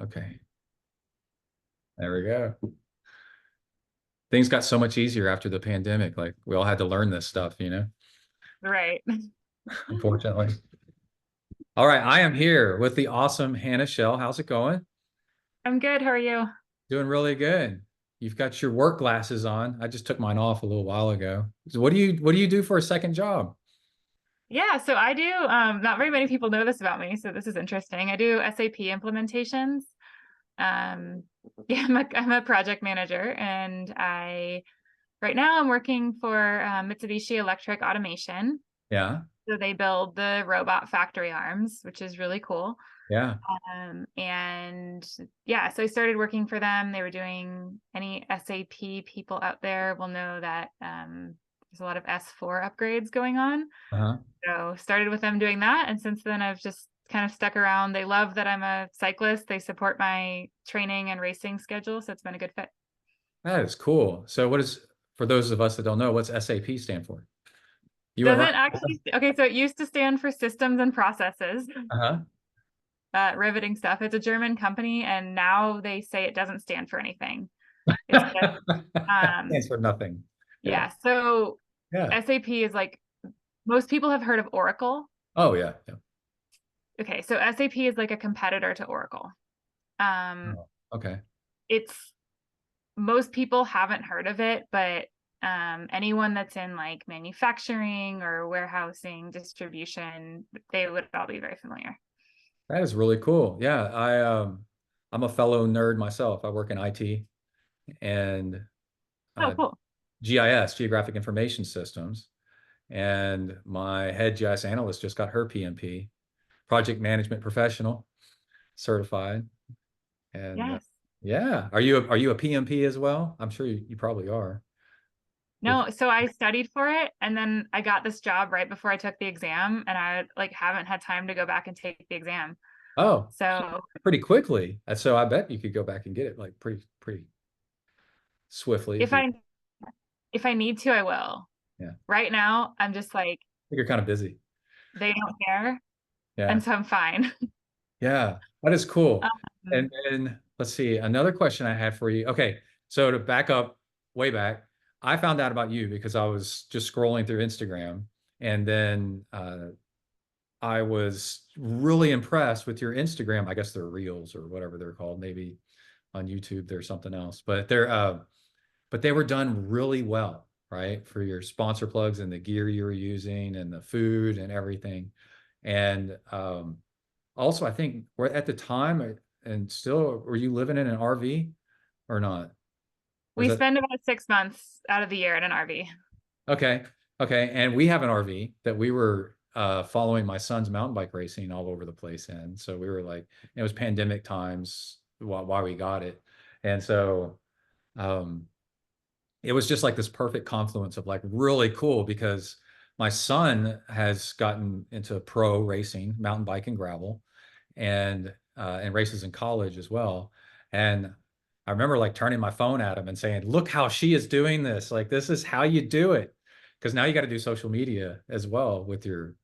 Okay. There we go. Things got so much easier after the pandemic. Like we all had to learn this stuff, Right. unfortunately. All right. I am here with the awesome Hannah Shell. How's it going? I'm good. How are you? Doing really good. You've got your work glasses on. I just took mine off a little while ago. So what do you do for a second job? Yeah, so I do not very many people know this about me, so this is interesting. I do SAP implementations. Um yeah, I'm a project manager and I right now I'm working for Mitsubishi Electric Automation. Yeah. So they build the robot factory arms, which is really cool. Yeah. And yeah, so I started working for them. They were doing any SAP people out there will know that there's a lot of S4 upgrades going on. Uh-huh. So started with them doing that. And since then, I've just kind of stuck around. They love that I'm a cyclist. They support my training and racing schedule. So it's been a good fit. That is cool. So for those of us that don't know, what's SAP stand for? You were Doesn't right. actually, okay, so it used to stand for systems and processes, Uh-huh. riveting stuff. It's a German company, and now they say it doesn't stand for anything. It's just, Stands for nothing. Yeah. yeah. So Yeah. SAP is like, most people have heard of Oracle. Oh yeah. Yeah. Okay, so SAP is like a competitor to Oracle. Um, Oh, okay. it's most people haven't heard of it, but anyone that's in like manufacturing or warehousing, distribution, they would all be very familiar. That is really cool. Yeah, I'm a fellow nerd myself. I work in IT and Oh, uh, cool. GIS, Geographic Information Systems, and my head GIS analyst just got her PMP, Project Management Professional, certified. And Yes. yeah, are you a PMP as well? I'm sure you probably are. With No, so I studied for it and then I got this job right before I took the exam and I like haven't had time to go back and take the exam. Oh, So pretty quickly. So I bet you could go back and get it like pretty swiftly if if you. I need to, I will. Yeah, Right now, I'm just like you're kind of busy. they don't care, Yeah. and so I'm fine. Yeah, that is cool. Um, And then let's see, another question I had for you. Okay, so to back up way back, I found out about you because I was just scrolling through Instagram, and then I was really impressed with your Instagram. I guess they're reels or whatever they're called. Maybe on YouTube there's something else, but they were done really well, right? For your sponsor plugs and the gear you were using and the food and everything. And also, I think we're at the time, and still, were you living in an RV or not? Or is we that spend about 6 months out of the year in an RV. okay? Okay, and we have an RV that we were following my son's mountain bike racing all over the place in. So we were like, it was pandemic times why we got it, and so um, it was just like this perfect confluence of like really cool because my son has gotten into pro racing, mountain bike and gravel, and races in college as well. And I remember like turning my phone at him and saying, "Look how she is doing this! Like this is how you do it." Because now you got to do social media as well with your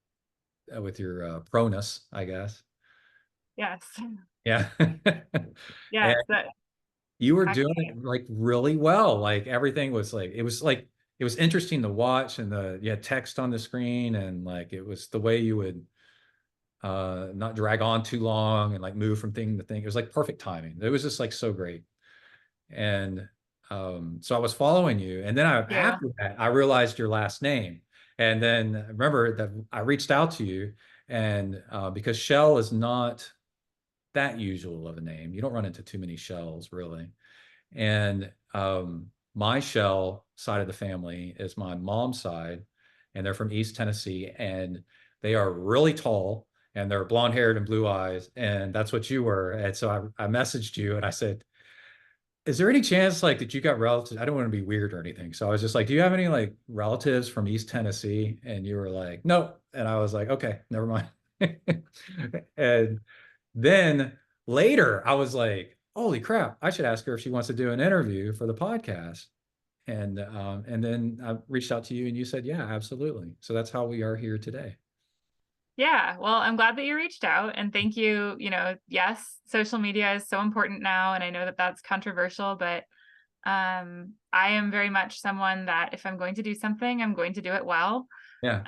proness, I guess. Yes. Yeah. And Yes. That, you were heck doing it like really well. Like everything was like it was interesting to watch and you had text on the screen and like it was the way you would not drag on too long and like move from thing to thing. It was like perfect timing. It was just like so great. And so I was following you. And then yeah. after that, I realized your last name. And then remember that I reached out to you and because Shell is not that usual of a name. You don't run into too many shells really. And my Shell side of the family is my mom's side, and they're from East Tennessee, and they are really tall, and they're blonde haired and blue eyes, and that's what you were. And so I messaged you and I said, "Is there any chance like that you got relatives? I don't want to be weird or anything." So I was just like, "Do you have any like relatives from East Tennessee?" And you were like, "No," and I was like, "Okay, never mind." And then later, I was like, "Holy crap! I should ask her if she wants to do an interview for the podcast." And then I reached out to you, and you said, "Yeah, absolutely." So that's how we are here today. Yeah, well, I'm glad that you reached out, and thank you. Yes, social media is so important now, and I know that that's controversial, but I am very much someone that if I'm going to do something, I'm going to do it well. Yeah.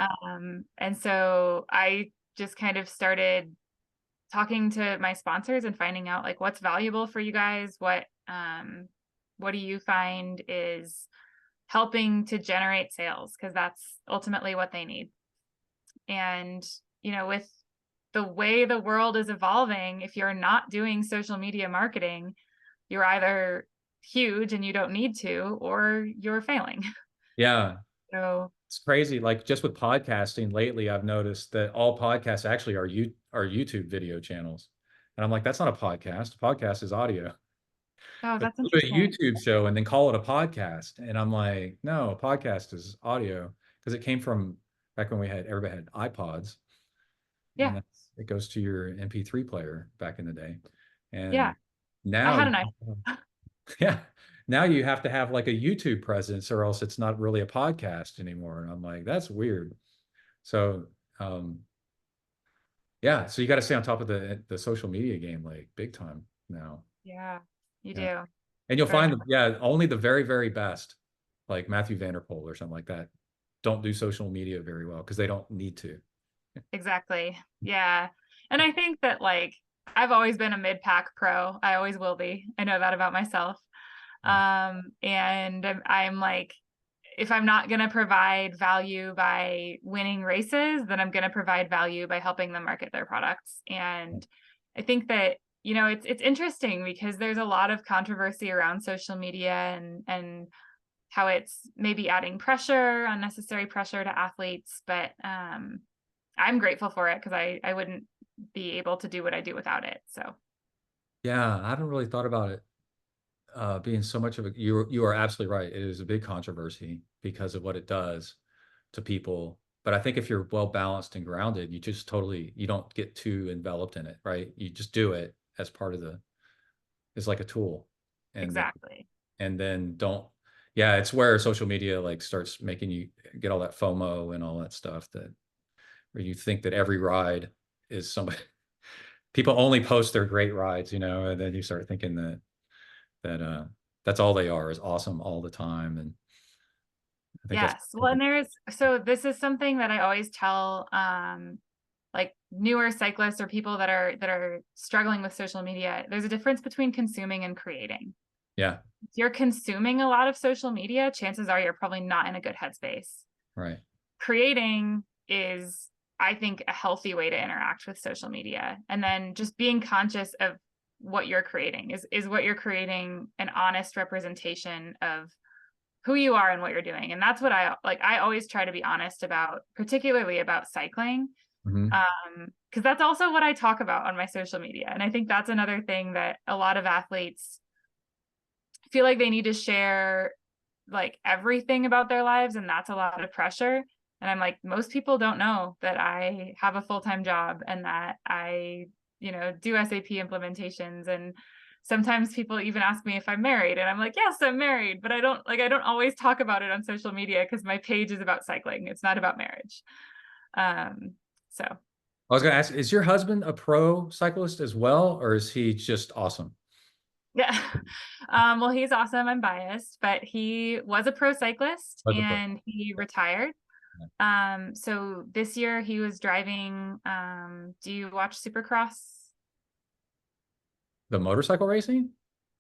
And so I just kind of started talking to my sponsors and finding out like what's valuable for you guys, what do you find is helping to generate sales, because that's ultimately what they need. And with the way the world is evolving, if you're not doing social media marketing, you're either huge and you don't need to, or you're failing. Yeah. So It's crazy. Like just with podcasting lately, I've noticed that all podcasts actually are YouTube video channels. And I'm like, that's not a podcast. A podcast is audio. oh, But that's do a interesting. YouTube show and then call it a podcast. And I'm like, no, a podcast is audio because it came from back when everybody had iPods, Yeah, and it goes to your MP3 player back in the day. yeah, And I now had a you knife. yeah, now you have to have like a YouTube presence or else it's not really a podcast anymore. And I'm like, that's weird. So um yeah, so you got to stay on top of the social media game like big time now. Yeah, you Yeah. do. And you'll Very find much. that, yeah, only the very, very best, like Matthew Vanderpool or something like that, don't do social media very well because they don't need to. Exactly. Yeah. And I think that like I've always been a mid-pack pro. I always will be. I know that about myself. Yeah. And I'm like, if I'm not going to provide value by winning races, then I'm going to provide value by helping them market their products. And I think that, it's interesting because there's a lot of controversy around social media and how it's maybe adding pressure, unnecessary pressure to athletes. But I'm grateful for it because I wouldn't be able to do what I do without it. So Yeah, I haven't really thought about it being so much of a, you are absolutely right. It is a big controversy because of what it does to people. But I think if you're well balanced and grounded, you don't get too enveloped in it, right? You just do it as part of it's like a tool. And then exactly. don't, yeah, it's where social media like starts making you get all that FOMO and all that stuff that where you think that every ride is somebody people only post their great rides, and then you start thinking that that's all they are is awesome all the time. And I think that's Yes. Well, and this is something that I always tell like newer cyclists or people that are struggling with social media. There's a difference between consuming and creating. yeah, If you're consuming a lot of social media, chances are you're probably not in a good headspace. right. Creating is, I think, a healthy way to interact with social media. And then just being conscious of what you're creating. Is what you're creating an honest representation of who you are and what you're doing? And that's what I like. I always try to be honest about, particularly about cycling, Hmm. because that's also what I talk about on my social media. And I think that's another thing that a lot of athletes feel like they need to share like everything about their lives, and that's a lot of pressure. And I'm like, most people don't know that I have a full-time job and that I do SAP implementations. And sometimes people even ask me if I'm married, and I'm like, yes, I'm married, but I don't always talk about it on social media because my page is about cycling, it's not about marriage. So I was going to ask, is your husband a pro cyclist as well, or is he just awesome? yeah. Well, he's awesome. I'm biased, but he was a pro cyclist Was a pro. and he retired. So this year he was driving. Do you watch Supercross? The motorcycle racing?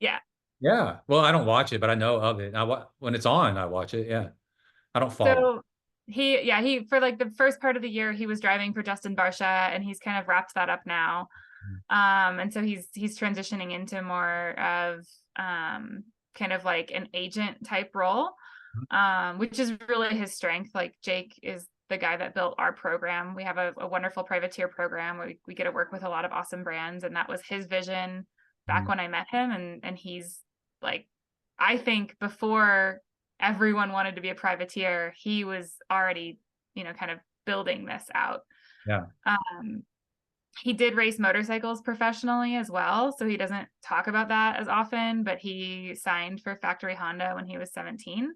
Yeah. Yeah. Well, I don't watch it, but I know of it. When it's on, I watch it. Yeah. I don't follow. So he for like the first part of the year he was driving for Justin Barsha, and he's kind of wrapped that up now. And so he's transitioning into more of kind of like an agent type role, which is really his strength. Like Jake is the guy that built our program. We have a wonderful privateer program where we get to work with a lot of awesome brands, and that was his vision back Mhm. when I met him. And he's like, I think before everyone wanted to be a privateer, he was already, kind of building this out. Yeah. Um, he did race motorcycles professionally as well, so he doesn't talk about that as often, but he signed for factory Honda when he was 17.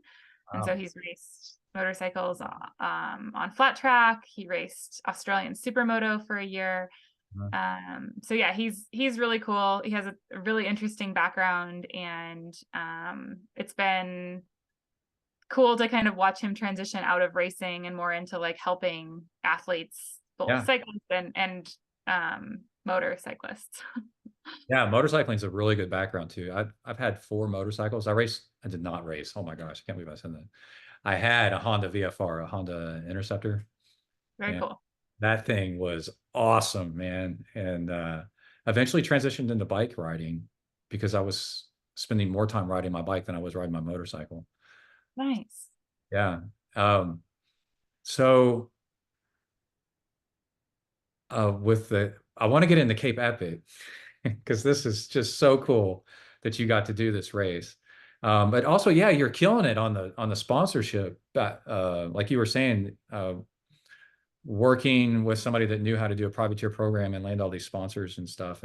And so Wow. he's raced motorcycles on flat track. He raced Australian supermoto for a year. Uh, So yeah, he's really cool. He has a really interesting background, and it's been cool to kind of watch him transition out of racing and more into like helping athletes, both yeah. cyclists and motorcyclists. Yeah, motorcycling is a really good background too. I've had four motorcycles. I did not race. Oh my gosh, I can't believe I said that. I had a Honda VFR, a Honda Interceptor, Very and cool. that thing was awesome, man. And eventually transitioned into bike riding because I was spending more time riding my bike than I was riding my motorcycle. Nice. Yeah. Um, so with the I want to get into Cape Epic because this is just so cool that you got to do this race. But also, yeah, you're killing it on the sponsorship. Like you were saying, working with somebody that knew how to do a privateer program and land all these sponsors and stuff.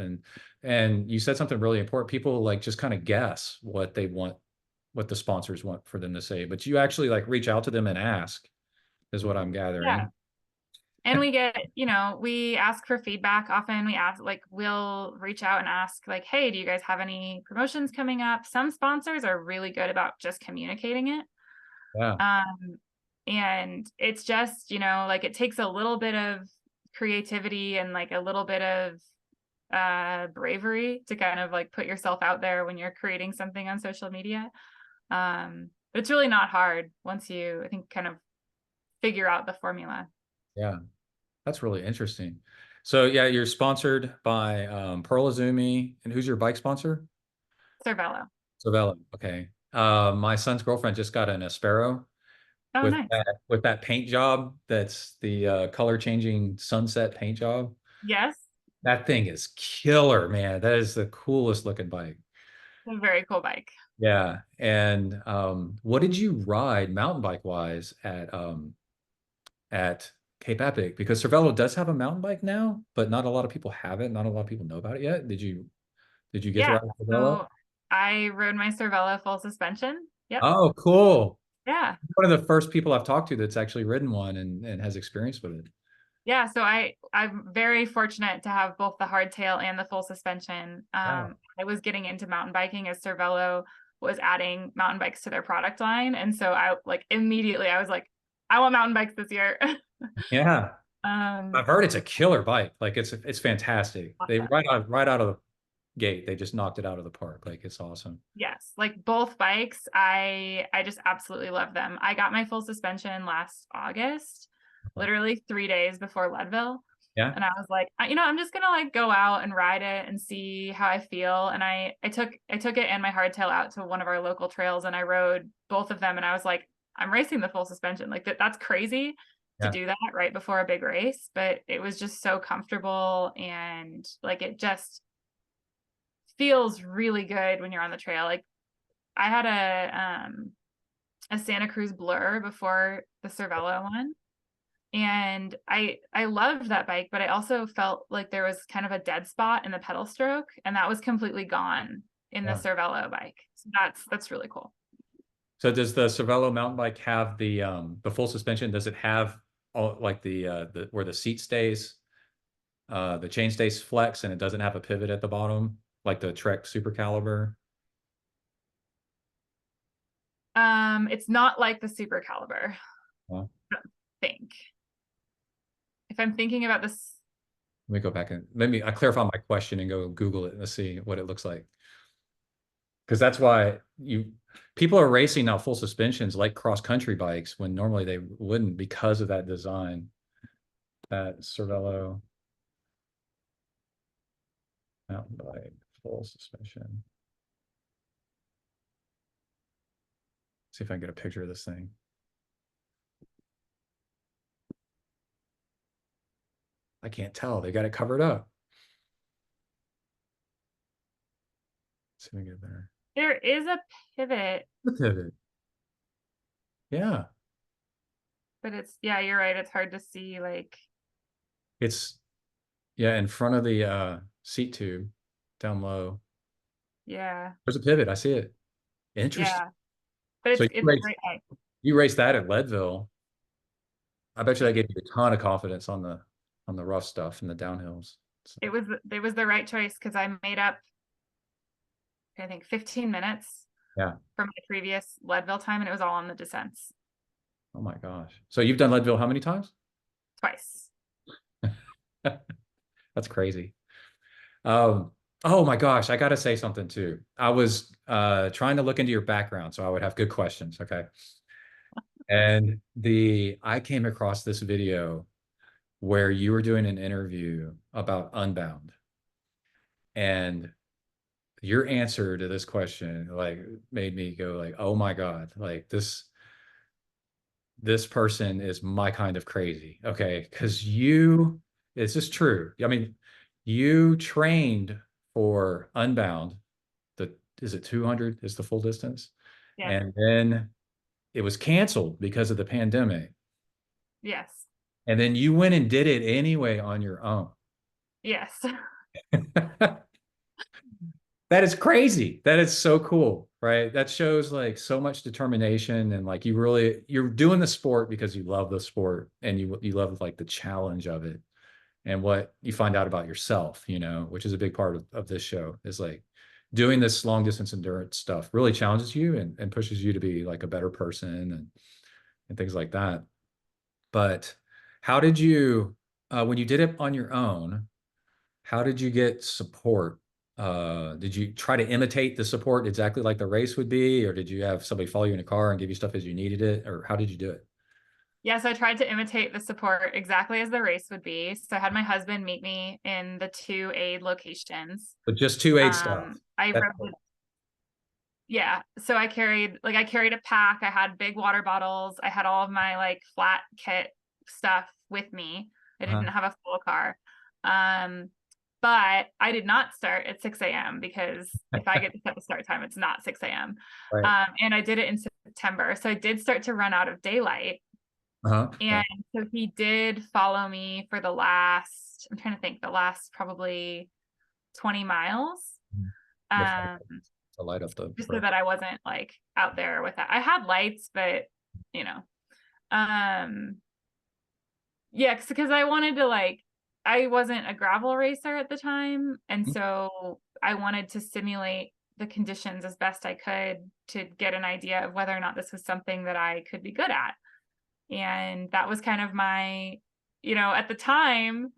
And you said something really important. People like just kind of guess what they want, what the sponsors want for them to say, but you actually like reach out to them and ask, is what I'm Yeah. gathering. And we get, we ask for feedback. Often we ask, like, we'll reach out and ask, like, hey, do you guys have any promotions coming up? Some sponsors are really good about just communicating it. Yeah, Um, and it's just, like it takes a little bit of creativity and like a little bit of bravery to kind of like put yourself out there when you're creating something on social media. But it's really not hard once you, I think, kind of figure out the formula. yeah. That's really interesting. So yeah, you're sponsored by Pearl Izumi, and who's your bike sponsor? Cervelo. Savella. Okay. My son's girlfriend just got an Aspero Oh, nice. with that paint job. That's the color changing sunset paint job. Yes. That thing is killer, man. That is the coolest looking bike. A very cool bike. Yeah. And what did you ride mountain bike wise at Cape Epic? Because Cervelo does have a mountain bike now, but not a lot of people have it. Not a lot of people know about it yet. Did you get to Yeah. ride a Cervelo? So I rode my Cervelo full suspension. Yep. Oh, cool. Yeah. One of the first people I've talked to that's actually ridden one and has experience with it. Yeah. So I'm very fortunate to have both the hardtail and the full suspension. Yeah. I was getting into mountain biking as Cervelo was adding mountain bikes to their product line. And so I like immediately I was like, I want mountain bikes this year. Yeah. um I've heard it's a killer bike. Like it's fantastic. They awesome. right out of the gate, they just knocked it out of the park. Like it's awesome. Yes, like both bikes, I just absolutely love them. I got my full suspension last August, literally 3 days before Leadville. Yeah. And I was like, I'm just gonna like go out and ride it and see how I feel. And I took it and my hardtail out to one of our local trails and I rode both of them. And I was like, I'm racing the full suspension. Like that's crazy to Yeah. do that right before a big race, but it was just so comfortable and like it just feels really good when you're on the trail. Like I had a Santa Cruz Blur before the Cervelo one. And I loved that bike, but I also felt like there was kind of a dead spot in the pedal stroke, and that was completely gone in the Yeah. Cervelo bike. So that's really cool. So does the Cervelo mountain bike have the full suspension? Does it have all like the where the seat stays, the chain stays flex and it doesn't have a pivot at the bottom, like the Trek Super Caliber? It's not like the Super Caliber, Well, I don't think. If I'm thinking about this, let me go back and let me I clarify my question and go Google it and see what it looks like. Because that's why you people are racing now full suspensions like cross country bikes when normally they wouldn't because of that design. That Cervelo mountain bike full suspension. See if I can get a picture of this thing. I can't tell. They got it covered up. Let's see if we can get there. there is a pivot, The pivot. Yeah. but yeah, you're right. It's hard to see like, It's yeah, in front of the seat tube down low. yeah, There's a pivot. I see it. Interesting. yeah. But So it's you it's a race great bike. You raced that at Leadville. I bet you that gave you a ton of confidence on the rough stuff and the downhills. So, It was the right choice because I made up, I think, 15 minutes yeah. from my previous Leadville time, and it was all on the descents Oh my gosh. So you've done Leadville how many times? twice. That's crazy. Um, oh my gosh, I gotta say something too. I was trying to look into your background so I would have good questions. Okay. And I came across this video where you were doing an interview about Unbound. And your answer to this question like made me go like, oh my God, like this person is my kind of crazy. Okay. Because is this true? I mean, you trained for Unbound, is it 200 is the full distance? Yes. And then it was canceled because of the pandemic. Yes. And then you went and did it anyway on your own. Yes. That is crazy. That is so cool, right? That shows like so much determination and like you're doing the sport because you love the sport and you love like the challenge of it and what you find out about yourself, which is a big part of this show is like doing this long distance endurance stuff really challenges you and pushes you to be like a better person and things like that. But how did you, when you did it on your own, how did you get support? Did you try to imitate the support exactly like the race would be, or did you have somebody follow you in a car and give you stuff as you needed it, or how did you do it? Yes, I tried to imitate the support exactly as the race would be. So I had my husband meet me in the two aid locations. But just two aid stuff. I That's rode Yeah. So I carried a pack. I had big water bottles. I had all of my like flat kit stuff with me. I didn't uh-huh. have a full car. Um, but I did not start at 6 a.m. because if I get to set the start time, it's not 6 a.m. Right. And I did it in September. So I did start to run out of daylight. Uh-huh. And Right. so he did follow me for I'm trying to think, the last probably 20 miles. Before Um, to light up the just so road. that I wasn't like out there with that. I had lights, but you know, um, yeah, because I wanted to I wasn't a gravel racer at the time, and so I wanted to simulate the conditions as best I could to get an idea of whether or not this was something that I could be good at. And that was kind of at the time,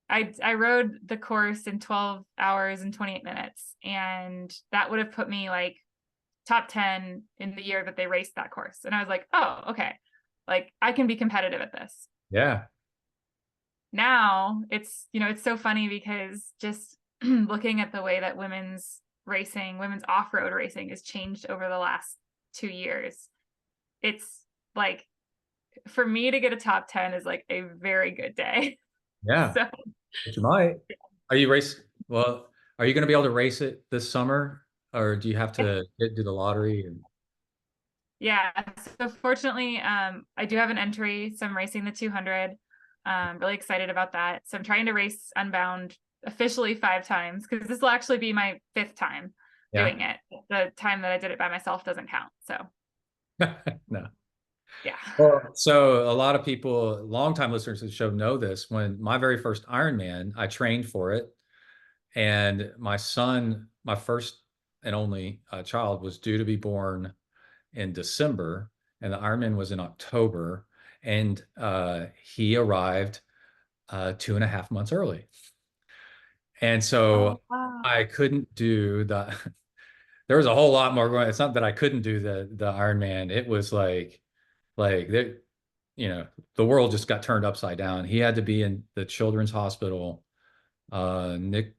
I rode the course in 12 hours and 28 minutes, and that would have put me like top 10 in the year that they raced that course. And I was like, oh, okay. Like I can be competitive at this. Yeah. Now it's so funny because just looking at the way that women's off-road racing has changed over the last 2 years. It's like for me to get a top 10 is like a very good day. Yeah. So But you might. Are you race? Well, are you going to be able to race it this summer, or do you have to do the lottery? And yeah, so fortunately, I do have an entry, so I'm racing the 200. Really excited about that. So I'm trying to race Unbound officially 5 times because this will actually be my 5th time yeah. doing it. The time that I did it by myself doesn't count. So No. yeah. Well, so a lot of people, longtime listeners of the show know this. When my very first Ironman, I trained for it, and my son, my first and only child, was due to be born in December, and the Ironman was in October, and he arrived 2.5 months early, and Oh so wow. I couldn't do the. There was a whole lot more going. It's not that I couldn't do the Ironman. It was like there, you know, the world just got turned upside down. He had to be in the children's hospital, Nick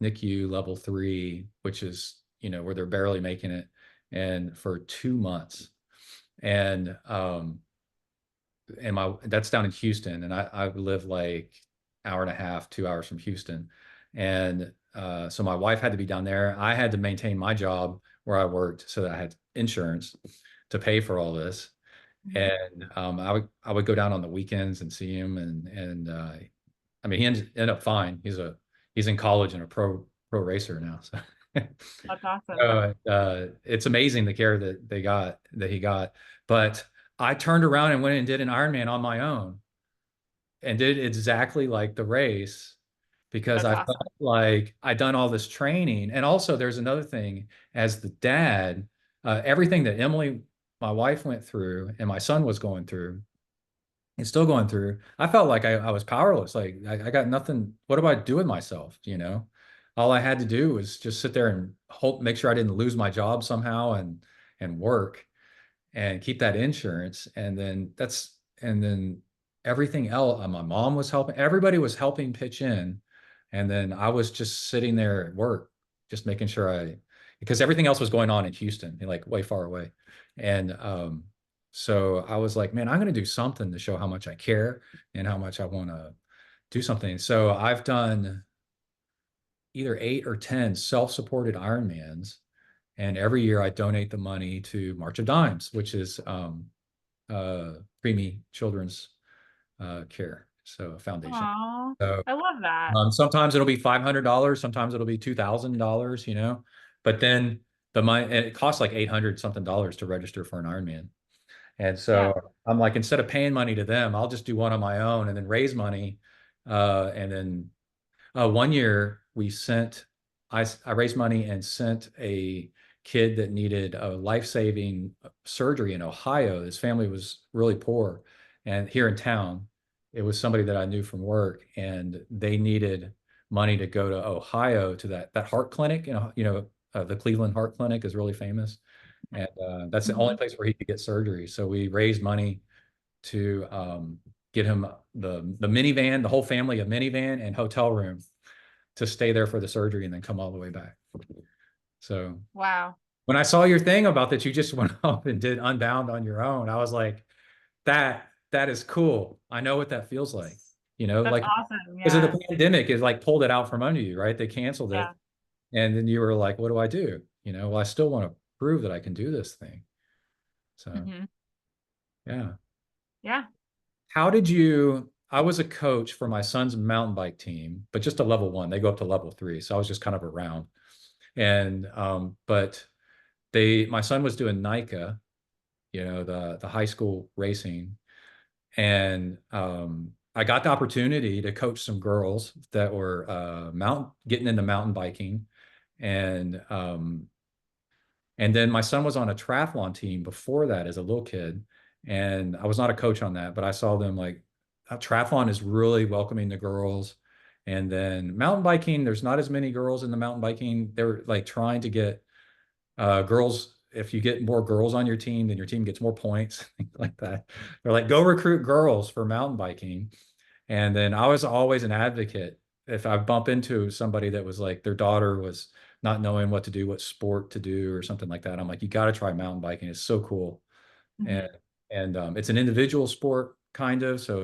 NICU level 3, which is, where they're barely making it, and for 2 months. And that's down in Houston, and I live like hour and a half, 2 hours from Houston. And so my wife had to be down there. I had to maintain my job where I worked so that I had insurance to pay for all this. Mhm. And I would go down on the weekends and see him, and I mean, he ended up fine. He's in college and a pro racer now. So That's awesome. It's amazing the care that he got. But I turned around and went and did an Ironman on my own and did exactly like the race because That's I felt awesome. like I'd done all this training. And also, there's another thing as the dad, everything that Emily, my wife, went through and my son was going through and still going through, I felt like I was powerless. Like I got nothing. What do I do with myself? You know, all I had to do was just sit there and hope, make sure I didn't lose my job somehow and work and keep that insurance. And then everything else, my mom was helping, everybody was helping pitch in. And then I was just sitting there at work, just making sure because everything else was going on in Houston, like way far away. And so I was like, man, I'm going to do something to show how much I care and how much I want to do something. So I've done either 8 or 10 self-supported Ironmans. And every year I donate the money to March of Dimes, which is preemie children's care, so a foundation. Oh, So I love that. sometimes it'll be $500, sometimes it'll be $2,000, but then the money, and it costs like 800 something dollars to register for an Ironman. And Yeah. so I'm like, instead of paying money to them, I'll just do one on my own and then raise money. And then one year I raised money and sent a kid that needed a life-saving surgery in Ohio. His family was really poor, and here in town, it was somebody that I knew from work, and they needed money to go to Ohio to that heart clinic. The Cleveland Heart Clinic is really famous, and that's the only Mhm. place where he could get surgery. So we raised money to get him the minivan, the whole family a minivan and hotel room to stay there for the surgery and then come all the way back. So Wow. when I saw your thing about that, you just went off and did Unbound on your own. I was like, that is cool. I know what that feels like. That's Like awesome. because of Yeah. the pandemic, is like pulled it out from under you, right? They canceled it, Yeah. and then you were like, what do I do? Well, I still want to prove that I can do this thing. So Hmm. yeah. Yeah. How did you? I was a coach for my son's mountain bike team, but just a level one. They go up to level three, so I was just kind of around. And but my son was doing NICA, the high school racing, and I got the opportunity to coach some girls that were getting into mountain biking, and and then my son was on a triathlon team before that as a little kid, and I was not a coach on that, but I saw them like triathlon is really welcoming the girls. And then mountain biking, there's not as many girls in the mountain biking. They're like trying to get girls. If you get more girls on your team, then your team gets more points, things like that. They're like, go recruit girls for mountain biking. And then I was always an advocate. If I bump into somebody that was like their daughter was not knowing what to do, what sport to do, or something like that, I'm like, you got to try mountain biking. It's so cool. And Hmm. it's an individual sport kind of, so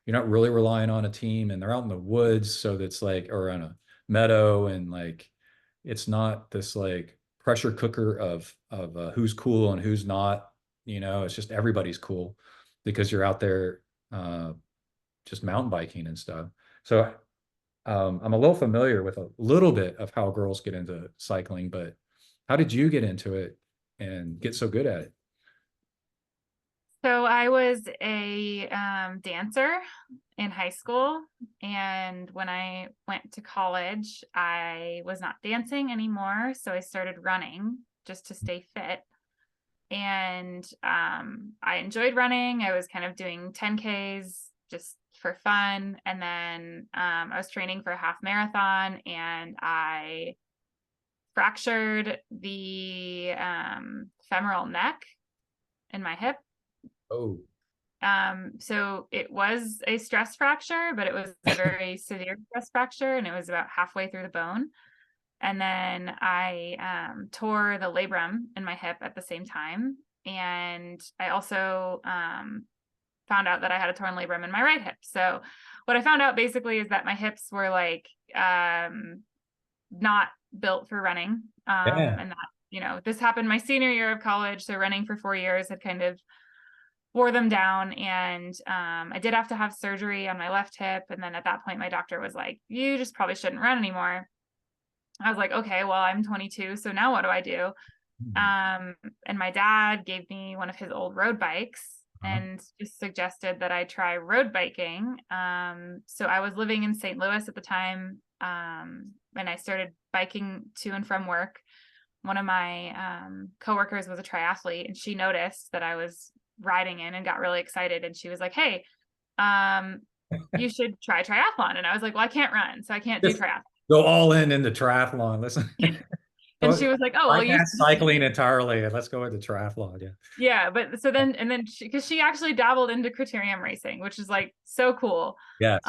you're not really relying on a team, and they're out in the woods, so that's like or on a meadow, and like it's not this like pressure cooker of who's cool and who's not. It's just everybody's cool because you're out there uh, just mountain biking and stuff. So I'm a little familiar with a little bit of how girls get into cycling, but how did you get into it and get so good at it? So I was a dancer in high school. And when I went to college, I was not dancing anymore. So I started running just to stay fit. And I enjoyed running. I was kind of doing 10Ks just for fun. And then I was training for a half marathon and I fractured the femoral neck in my hip. Oh, So it was a stress fracture, but it was a very severe stress fracture, and it was about halfway through the bone. And then I tore the labrum in my hip at the same time. And I also found out that I had a torn labrum in my right hip. So what I found out basically is that my hips were like not built for running. yeah. And that, this happened my senior year of college. So running for 4 years had kind of wore them down. And I did have to have surgery on my left hip. And then at that point, my doctor was like, you just probably shouldn't run anymore. I was like, okay, well, I'm 22, so now what do I do? Mhm. Um, and my dad gave me one of his old road bikes Uh-huh. and just suggested that I try road biking. So I was living in St. Louis at the time, and I started biking to and from work. One of my coworkers was a triathlete, and she noticed that I was riding in and got really excited. And she was like, "Hey, um, you should try triathlon." And I was like, "Well, I can't run, so I can't do Just triathlon." go all in the triathlon. Listen, And she was like, "Oh, well, bypass cycling entirely and let's go into triathlon. Yeah. yeah." But so then, and then because she actually dabbled into criterium racing, which is like so cool. Yes.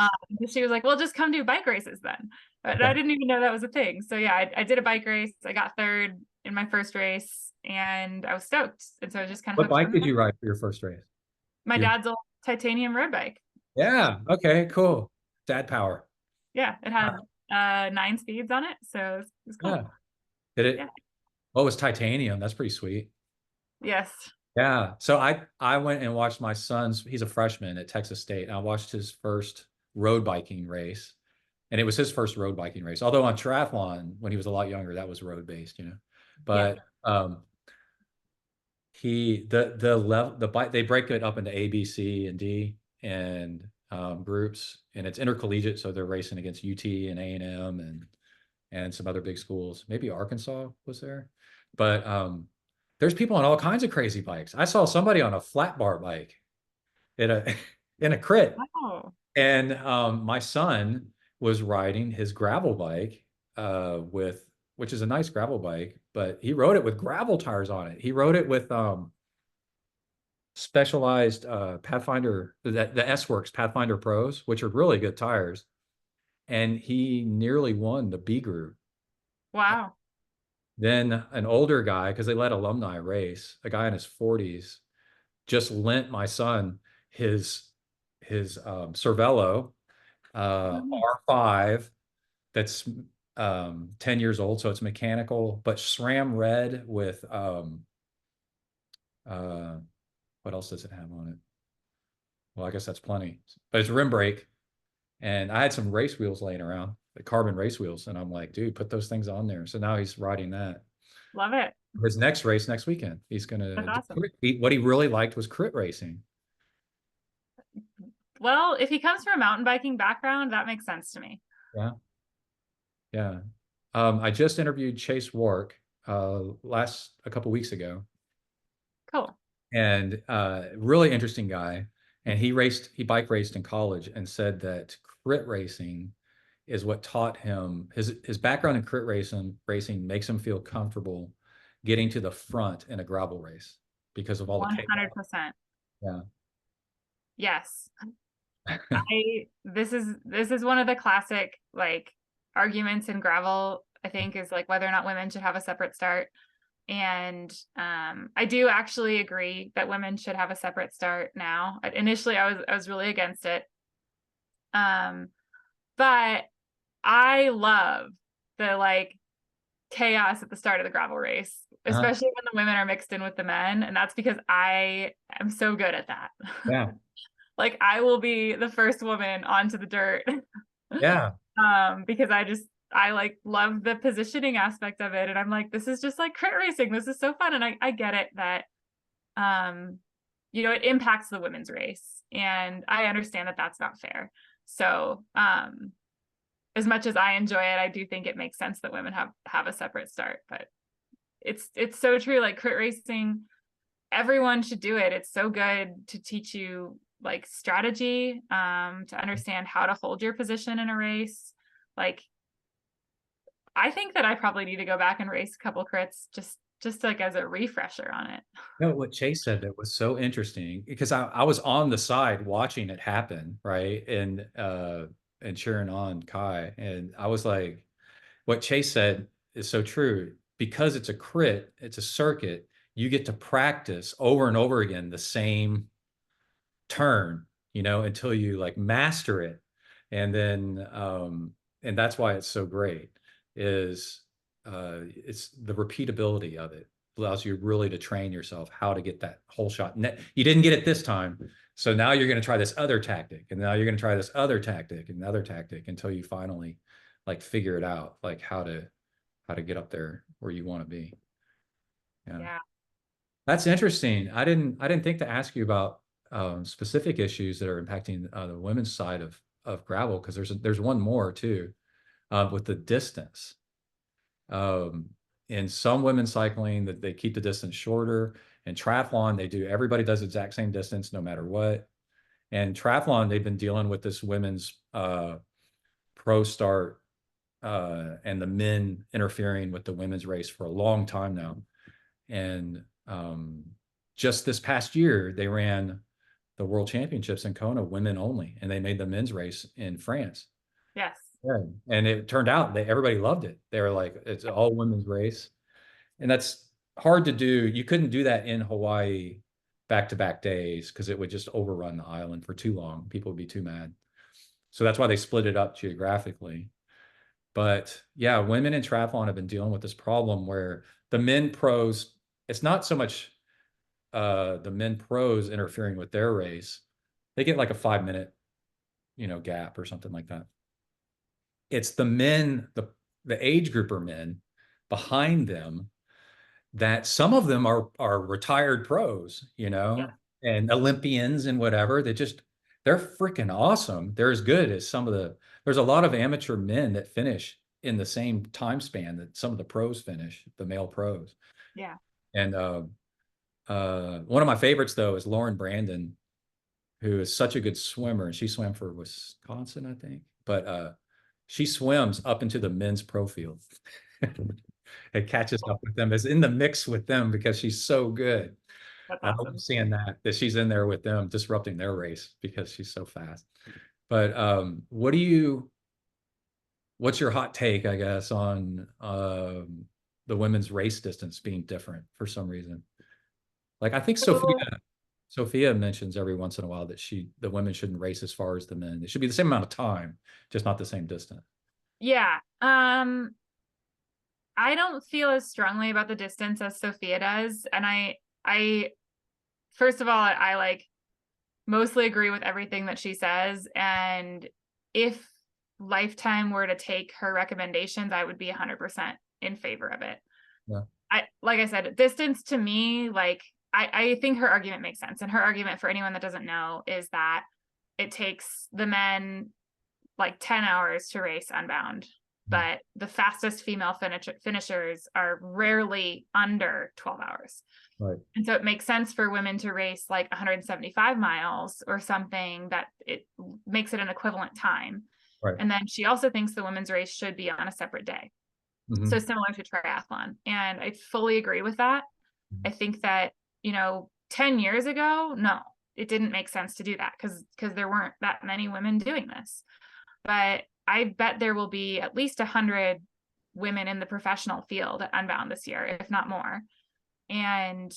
She was like, "Well, just come do bike races then." But I Okay. didn't even know that was a thing. So yeah, I did a bike race. I got third in my first race, and I was stoked. And so I was just kind of What hooked bike from did there. you ride for your first race? My Do you? dad's old titanium road bike. Yeah. Okay. Cool. Dad power. Yeah, it had 9 speeds on it, so it's cool. Yeah. Did Yeah. it? Oh, it was titanium. That's pretty sweet. Yes. Yeah. So I went and watched my son's, he's a freshman at Texas State. And I watched his first road biking race. And it was his first road biking race. Although on triathlon, when he was a lot younger, that was road based, you know. Yeah. But the level the bike they break it up into A, B, C, and D and groups, and it's intercollegiate, so they're racing against UT and A&M and some other big schools. Maybe Arkansas was there, but there's people on all kinds of crazy bikes. I saw somebody on a flat bar bike in a in a crit, Oh, and my son was riding his gravel bike with which is a nice gravel bike, but he rode it with gravel tires on it. He rode it with specialized Pathfinder, the S Works Pathfinder Pros, which are really good tires. And he nearly won the B group. wow. Then an older guy, because they let alumni race, a guy in his 40s, just lent my son his Cervelo Mhm. R5 that's 10 years old, so it's mechanical, but SRAM red with uh what else does it have on it? Well, I guess that's plenty. But it's rim brake. And I had some race wheels laying around, the carbon race wheels. And I'm like, dude, put those things on there. So now he's riding that. Love it. His next race next weekend, he's going That's to do awesome. what he really liked was crit racing. Well, if he comes from a mountain biking background, that makes sense to me. Yeah. Yeah. I just interviewed Chase Wark a couple weeks ago, Cool. and really interesting guy. And he bike raced in college and said that crit racing is what taught him his background in crit racing makes him feel comfortable getting to the front in a gravel race because of all the chaos. 100%. Yeah. Yes. I this is one of the classic like arguments in gravel, I think, is like whether or not women should have a separate start. And I do actually agree that women should have a separate start now. Initially I was really against it. Um, but I love the like chaos at the start of the gravel race, Uh, especially when the women are mixed in with the men. And that's because I am so good at that. yeah. Like I will be the first woman onto the dirt. Yeah. Because I like love the positioning aspect of it. And I'm like, this is just like crit racing. This is so fun. And I get it that um, it impacts the women's race. And I understand that that's not fair. So as much as I enjoy it, I do think it makes sense that women have a separate start. But it's so true. Like crit racing, everyone should do it. It's so good to teach you like strategy, to understand how to hold your position in a race. Like I think that I probably need to go back and race a couple crits just like as a refresher on it. No, what Chase said that was so interesting because I was on the side watching it happen, right? And cheering on Kai. And I was like, what Chase said is so true. Because it's a crit, it's a circuit, you get to practice over and over again the same turn, until you like master it. And then and that's why it's so great is it's the repeatability of it allows you really to train yourself how to get that whole shot. You didn't get it this time. So now you're going to try this other tactic, and now you're going to try this other tactic and another tactic until you finally like figure it out, like how to get up there where you want to be. Yeah. Yeah. That's interesting. I didn't think to ask you about specific issues that are impacting the women's side of gravel, because there's one more too, with the distance. Um, in some women's cycling, that they keep the distance shorter. In triathlon, everybody does the exact same distance no matter what. And triathlon, they've been dealing with this women's pro start and the men interfering with the women's race for a long time now. And just this past year, they ran the World Championships in Kona, women only, and they made the men's race in France. Yes. Yeah. And it turned out that everybody loved it. They were like, it's an all women's race. And that's hard to do. You couldn't do that in Hawaii back-to-back days because it would just overrun the island for too long. People would be too mad. So that's why they split it up geographically. But yeah, women in triathlon have been dealing with this problem where the men pros, it's not so much the men pros interfering with their race. They get like a 5 minute, gap or something like that. It's the men, the age grouper men behind them, that some of them are retired pros, Yeah. and Olympians and whatever. They're freaking awesome. They're as good as there's a lot of amateur men that finish in the same time span that some of the pros finish, the male pros. Yeah. And one of my favorites though is Lauren Brandon, who is such a good swimmer. She swam for Wisconsin, I think, but she swims up into the men's pro field. It catches up with them, is in the mix with them because she's so good. That's I love awesome. seeing that she's in there with them, disrupting their race because she's so fast. But what's your hot take, I guess, on the women's race distance being different for some reason? Like I think So, Sophia mentions every once in a while that the women shouldn't race as far as the men. It should be the same amount of time, just not the same distance. yeah. I don't feel as strongly about the distance as Sophia does. And I first of all, I like mostly agree with everything that she says. And if Lifetime were to take her recommendations, I would be 100% in favor of it. Yeah. Like I said, distance to me, like I think her argument makes sense. And her argument, for anyone that doesn't know, is that it takes the men like 10 hours to race Unbound, Mm. but the fastest female finishers are rarely under 12 hours. Right. And so it makes sense for women to race like 175 miles or something, that it makes it an equivalent time. Right. And then she also thinks the women's race should be on a separate day. So Hmm. similar to triathlon. And I fully agree with that. I think that, 10 years ago, no, it didn't make sense to do that because there weren't that many women doing this. But I bet there will be at least 100 women in the professional field at Unbound this year, if not more. And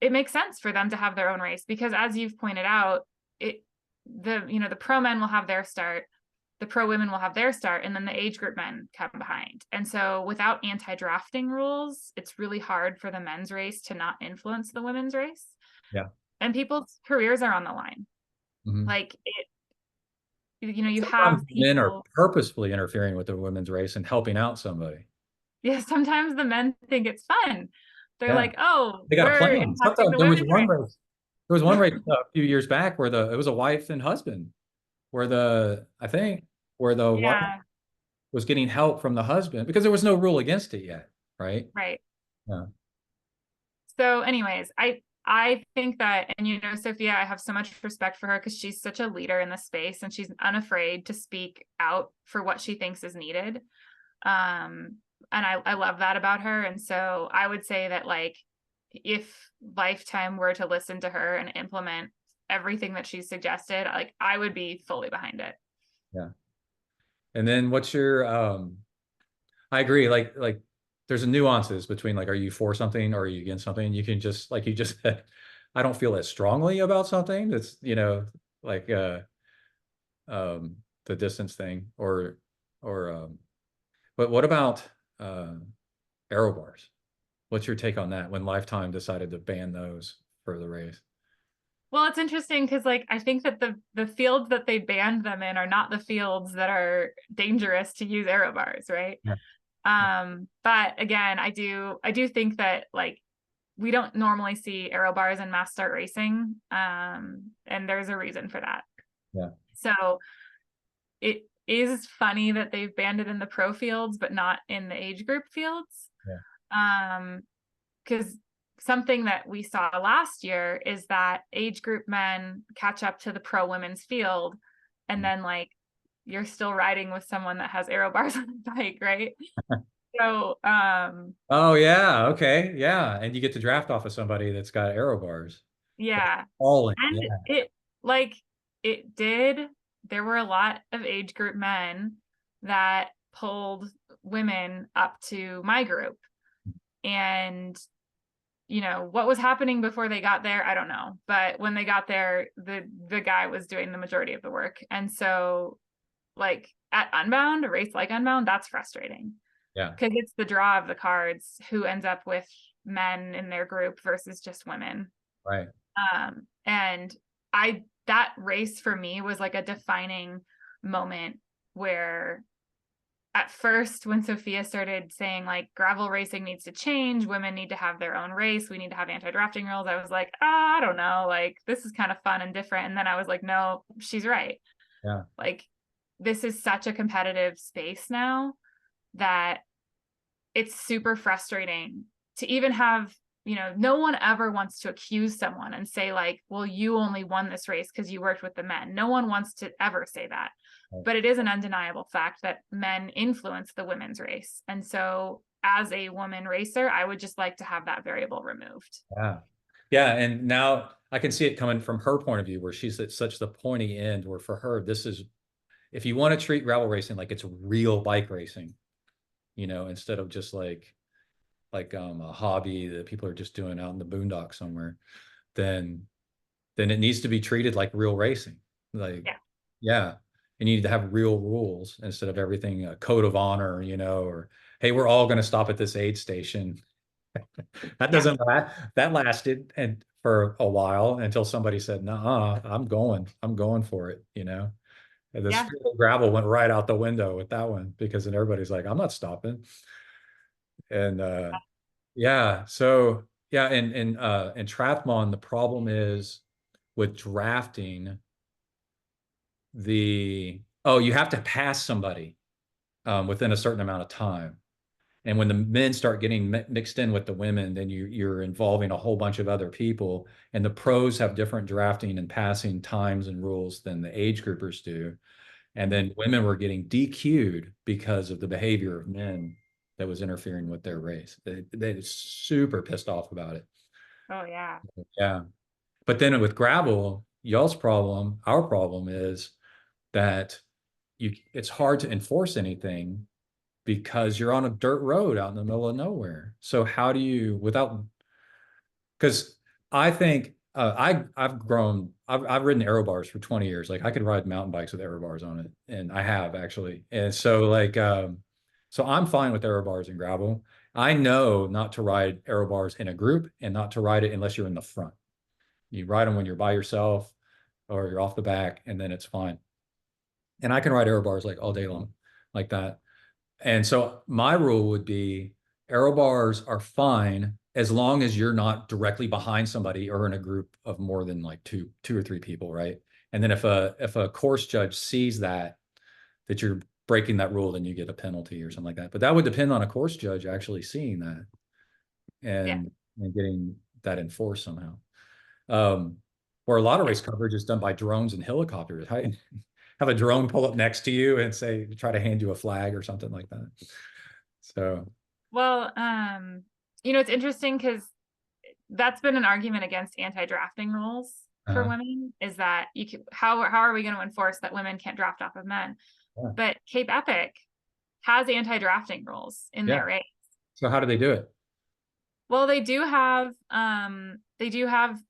it makes sense for them to have their own race because, as you've pointed out, the pro men will have their start, the pro women will have their start, and then the age group men come behind. And so without anti-drafting rules, it's really hard for the men's race to not influence the women's race. Yeah. And people's careers are on the line. Hmm. Like you have Sometimes men are people. purposefully interfering with the women's race and helping out somebody. Yeah, sometimes the men think it's fun. They're Yeah. like, oh, They got a we're plan. impacting Sometimes the women's race. there was one race a few years back where it was a wife and husband where I think where the wife Yeah, was getting help from the husband because there was no rule against it yet, right? right. Yeah. So anyways, I think that, and Sophia, I have so much respect for her because she's such a leader in the space and she's unafraid to speak out for what she thinks is needed. And I love that about her. And so I would say that, like, if Lifetime were to listen to her and implement everything that she's suggested, like, I would be fully behind it. Yeah. And then what's your I agree, like there's nuances between like are you for something or are you against something? You can just like you just said, I don't feel as strongly about something that's, like the distance thing or but what about uh aero bars? What's your take on that when Lifetime decided to ban those for the race? Well, it's interesting because, like, I think that the fields that they banned them in are not the fields that are dangerous to use aero bars, right? Yeah. But again, I do think that like we don't normally see aero bars in mass start racing. And there's a reason for that. Yeah. So it is funny that they've banned it in the pro fields, but not in the age group fields. Yeah. Because something that we saw last year is that age group men catch up to the pro women's field, and then like you're still riding with someone that has aero bars on the bike, right? So Oh yeah. Okay. Yeah. And you get to draft off of somebody that's got arrow bars. yeah. All in. And Yeah. like it did, there were a lot of age group men that pulled women up to my group. And what was happening before they got there, I don't know. But when they got there, the guy was doing the majority of the work. And so like at Unbound, a race like Unbound, that's frustrating Yeah. because it's the draw of the cards who ends up with men in their group versus just women. Right. And that race for me was like a defining moment where at first when Sophia started saying like gravel racing needs to change, women need to have their own race, we need to have anti-drafting rules, I was like, I don't know, like this is kind of fun and different. And then I was like, no, she's right. Yeah. Like this is such a competitive space now that it's super frustrating to even have, no one ever wants to accuse someone and say like, well, you only won this race because you worked with the men. No one wants to ever say that. Right. But it is an undeniable fact that men influence the women's race. And so as a woman racer, I would just like to have that variable removed. Yeah. Yeah. And now I can see it coming from her point of view, where she's at such the pointy end, where for her, this is, if you want to treat gravel racing like it's real bike racing, instead of just like a hobby that people are just doing out in the boondocks somewhere, then it needs to be treated like real racing. Like, Yeah. yeah, you need to have real rules instead of everything a code of honor, or hey, we're all going to stop at this aid station. That Yeah. doesn't last. That lasted and for a while until somebody said, "Nah, I'm going for it." And the Yeah. spirit of gravel went right out the window with that one because then everybody's like, "I'm not stopping." And yeah, so yeah, in triathlon, the problem is with drafting you have to pass somebody within a certain amount of time. And when the men start getting mixed in with the women, then you're involving a whole bunch of other people. And the pros have different drafting and passing times and rules than the age groupers do. And then women were getting DQ'd because of the behavior of men that was interfering with their race. They were super pissed off about it. Oh yeah. Yeah. But then with gravel, our problem is that it's hard to enforce anything because you're on a dirt road out in the middle of nowhere. So how do you because I think I've ridden aero bars for 20 years. Like I could ride mountain bikes with aero bars on it. And I have actually. And so so I'm fine with aero bars and gravel. I know not to ride aero bars in a group and not to ride it unless you're in the front. You ride them when you're by yourself or you're off the back, and then it's fine. And I can ride aero bars like all day long, like that. And so my rule would be aero bars are fine as long as you're not directly behind somebody or in a group of more than like two or three people, right? And then if a course judge sees that you're breaking that rule, then you get a penalty or something like that. But that would depend on a course judge actually seeing that Yeah. and getting that enforced somehow. Where a lot of Yeah. race coverage is done by drones and helicopters. Have a drone pull up next to you and try to hand you a flag or something like that. So, Well, it's interesting because that's been an argument against anti-drafting rules for uh, women, is that how are we going to enforce that women can't draft off of men? yeah. But Cape Epic has anti-drafting rules in Yeah. their race. So how do they do it? Well, they do have,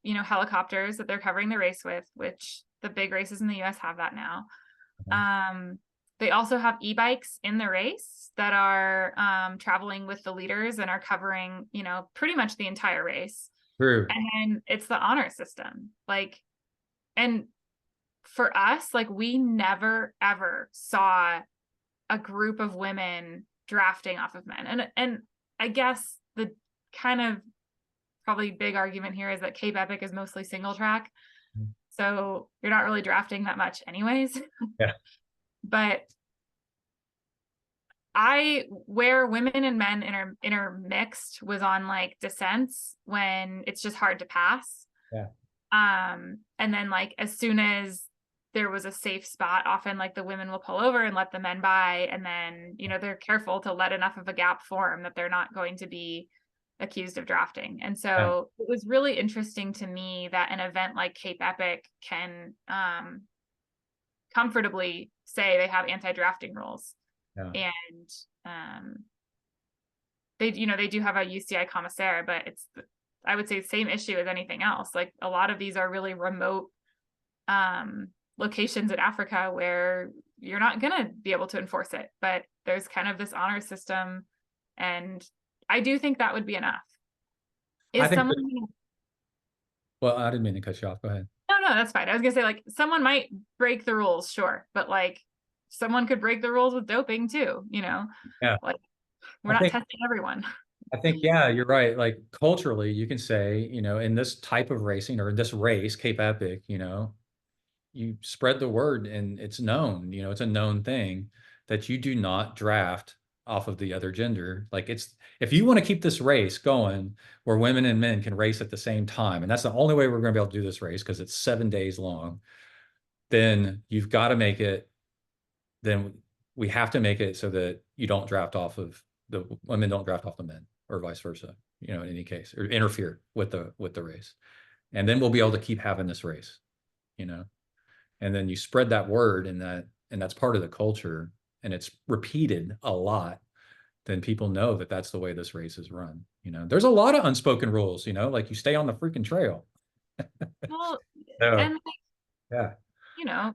helicopters that they're covering the race with, which the big races in the US have that now. Uh-huh. Um, they also have e-bikes in the race that are traveling with the leaders and are covering, pretty much the entire race. True. And then it's the honor system. Like, and for us, like we never ever saw a group of women drafting off of men. And I guess the kind of probably big argument here is that Cape Epic is mostly single track. Mm. So you're not really drafting that much anyways. Yeah. But where women and men intermixed was on like descents when it's just hard to pass. Yeah. And then like as soon as there was a safe spot, often like the women will pull over and let the men by, and then they're careful to let enough of a gap form that they're not going to be accused of drafting. And Yeah. so it was really interesting to me that an event like Cape Epic can comfortably say they have anti-drafting rules. Yeah. And they do have a UCI commissaire, but it's, I would say, the same issue as anything else. Like a lot of these are really remote locations in Africa where you're not gonna be able to enforce it, but there's kind of this honor system, and I do think that would be enough. I Is think someone that, well, I didn't mean to cut you off. Go ahead. No, that's fine. I was gonna say like someone might break the rules, sure, but like someone could break the rules with doping too, Yeah. like we're I not think testing everyone. yeah, you're right. Like culturally, you can say, in this type of racing or in this race, Cape Epic, you spread the word and it's known, it's a known thing that you do not draft off of the other gender. Like if you want to keep this race going where women and men can race at the same time, and that's the only way we're going to be able to do this race because it's 7 days long, then you've got to make it, then we have to make it so that you don't draft off of the women don't draft off the men or vice versa, in any case, or interfere with the race. And then we'll be able to keep having this race, you know and then you spread that word, and that's part of the culture, and it's repeated a lot, then people know that that's the way this race is run. There's a lot of unspoken rules, like you stay on the freaking trail. Well, So and yeah, you know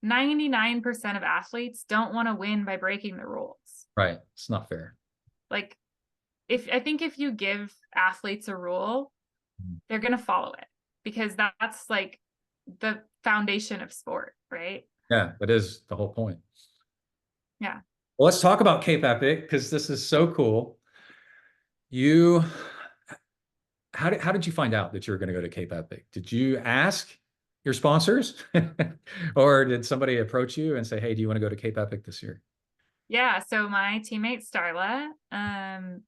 99% of athletes don't want to win by breaking the rules. right, it's not fair. Like if you give athletes a rule, Mhm. they're going to follow it, because that's like the foundation of sport, right? Yeah, that is the whole point. Yeah. Well, let's talk about Cape Epic because this is so cool. You, how did you find out that you were going to go to Cape Epic? Did you ask your sponsors, or did somebody approach you and say, "Hey, do you want to go to Cape Epic this year?" Yeah, so my teammate Starla,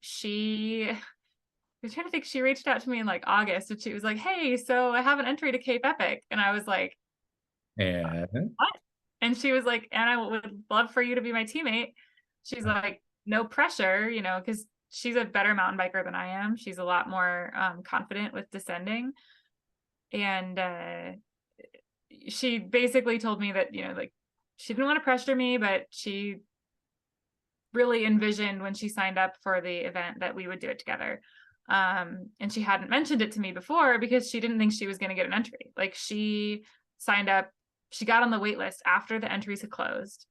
she I was trying to think, she reached out to me in like August, and she was like, "Hey, so I have an entry to Cape Epic." And I was like, And "What?" And she was like, "And I would love for you to be my teammate." She's like, "No pressure, because she's a better mountain biker than I am. She's a lot more confident with descending." And she basically told me that, like she didn't want to pressure me, but she really envisioned when she signed up for the event that we would do it together. And she hadn't mentioned it to me before because she didn't think she was going to get an entry. Like she signed up, she got on the wait list after the entries had closed,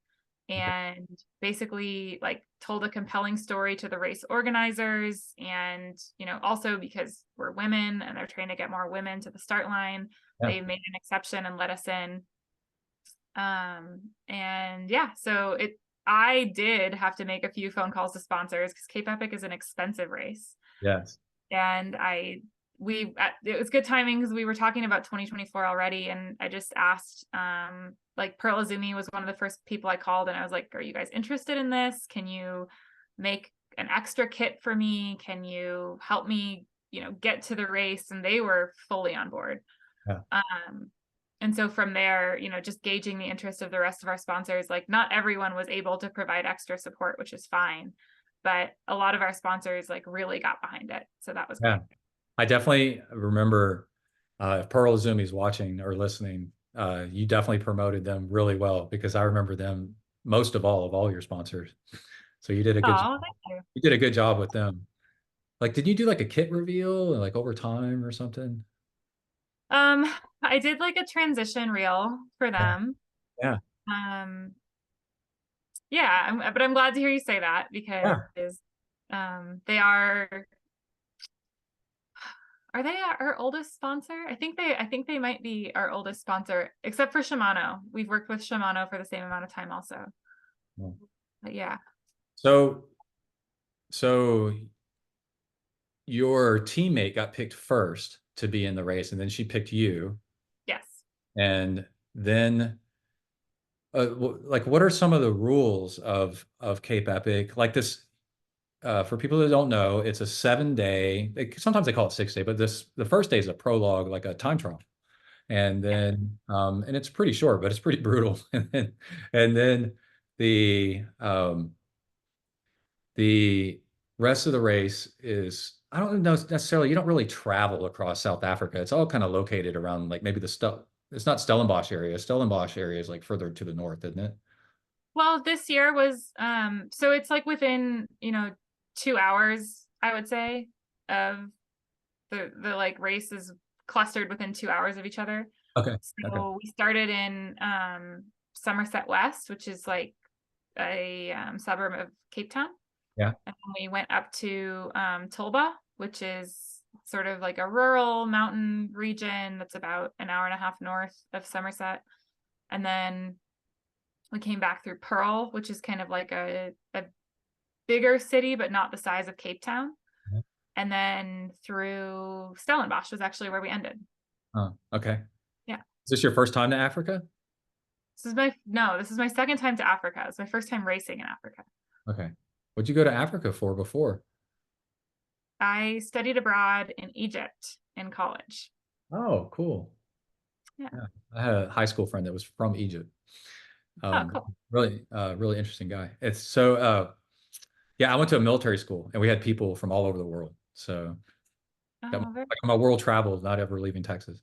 and basically like told a compelling story to the race organizers. And also because we're women and they're trying to get more women to the start line, yeah, they made an exception and let us in. And yeah, so I did have to make a few phone calls to sponsors because Cape Epic is an expensive race. yes, And it was good timing because we were talking about 2024 already. And I just asked, like Pearl Azumi was one of the first people I called, and I was like, "Are you guys interested in this? Can you make an extra kit for me? Can you help me, get to the race?" And they were fully on board. yeah, And so from there, just gauging the interest of the rest of our sponsors, like not everyone was able to provide extra support, which is fine, but a lot of our sponsors like really got behind it. So that was yeah. great. I definitely remember, if Pearl Azumi's watching or listening, you definitely promoted them really well because I remember them most of all your sponsors. So Oh, thank you. you did a good job with them. Like, did you do like a kit reveal like over time or something? Um, I did like a transition reel for Yeah, them. yeah, Um, yeah, but I'm glad to hear you say that because yeah, they are they our oldest sponsor? I think they might be our oldest sponsor, except for Shimano. We've worked with Shimano for the same amount of time also. yeah. But yeah. So So your teammate got picked first to be in the race, and then she picked you. Yes. And then, like, what are some of the rules of Cape Epic? Like this, for people that don't know, it's a 7 day. Sometimes they call it 6 day, but the first day is a prologue, like a time trial, and Yeah. then and it's pretty short, but it's pretty brutal. And then the rest of the race is, I don't know necessarily, you don't really travel across South Africa. It's all kind of located around like maybe it's not Stellenbosch area. Stellenbosch area is like further to the north, isn't it? Well, this year was so it's like within, 2 hours, I would say, of the like race is clustered within 2 hours of each other. Okay. Okay. So we started in Somerset West, which is like a suburb of Cape Town. Yeah. And then we went up to Tulba, which is sort of like a rural mountain region that's about an hour and a half north of Somerset. And then we came back through Pearl, which is kind of like a bigger city, but not the size of Cape Town. And then through Stellenbosch was actually where we ended. Oh, okay. Yeah. Is this your first time to Africa? This is my second time to Africa. It's my first time racing in Africa. Okay. What'd you go to Africa for before? I studied abroad in Egypt in college. Oh, cool. Yeah. Yeah. I had a high school friend that was from Egypt. Oh, cool. Really interesting guy. It's so yeah, I went to a military school and we had people from all over the world. So Oh, very. like my world travel, not ever leaving Texas.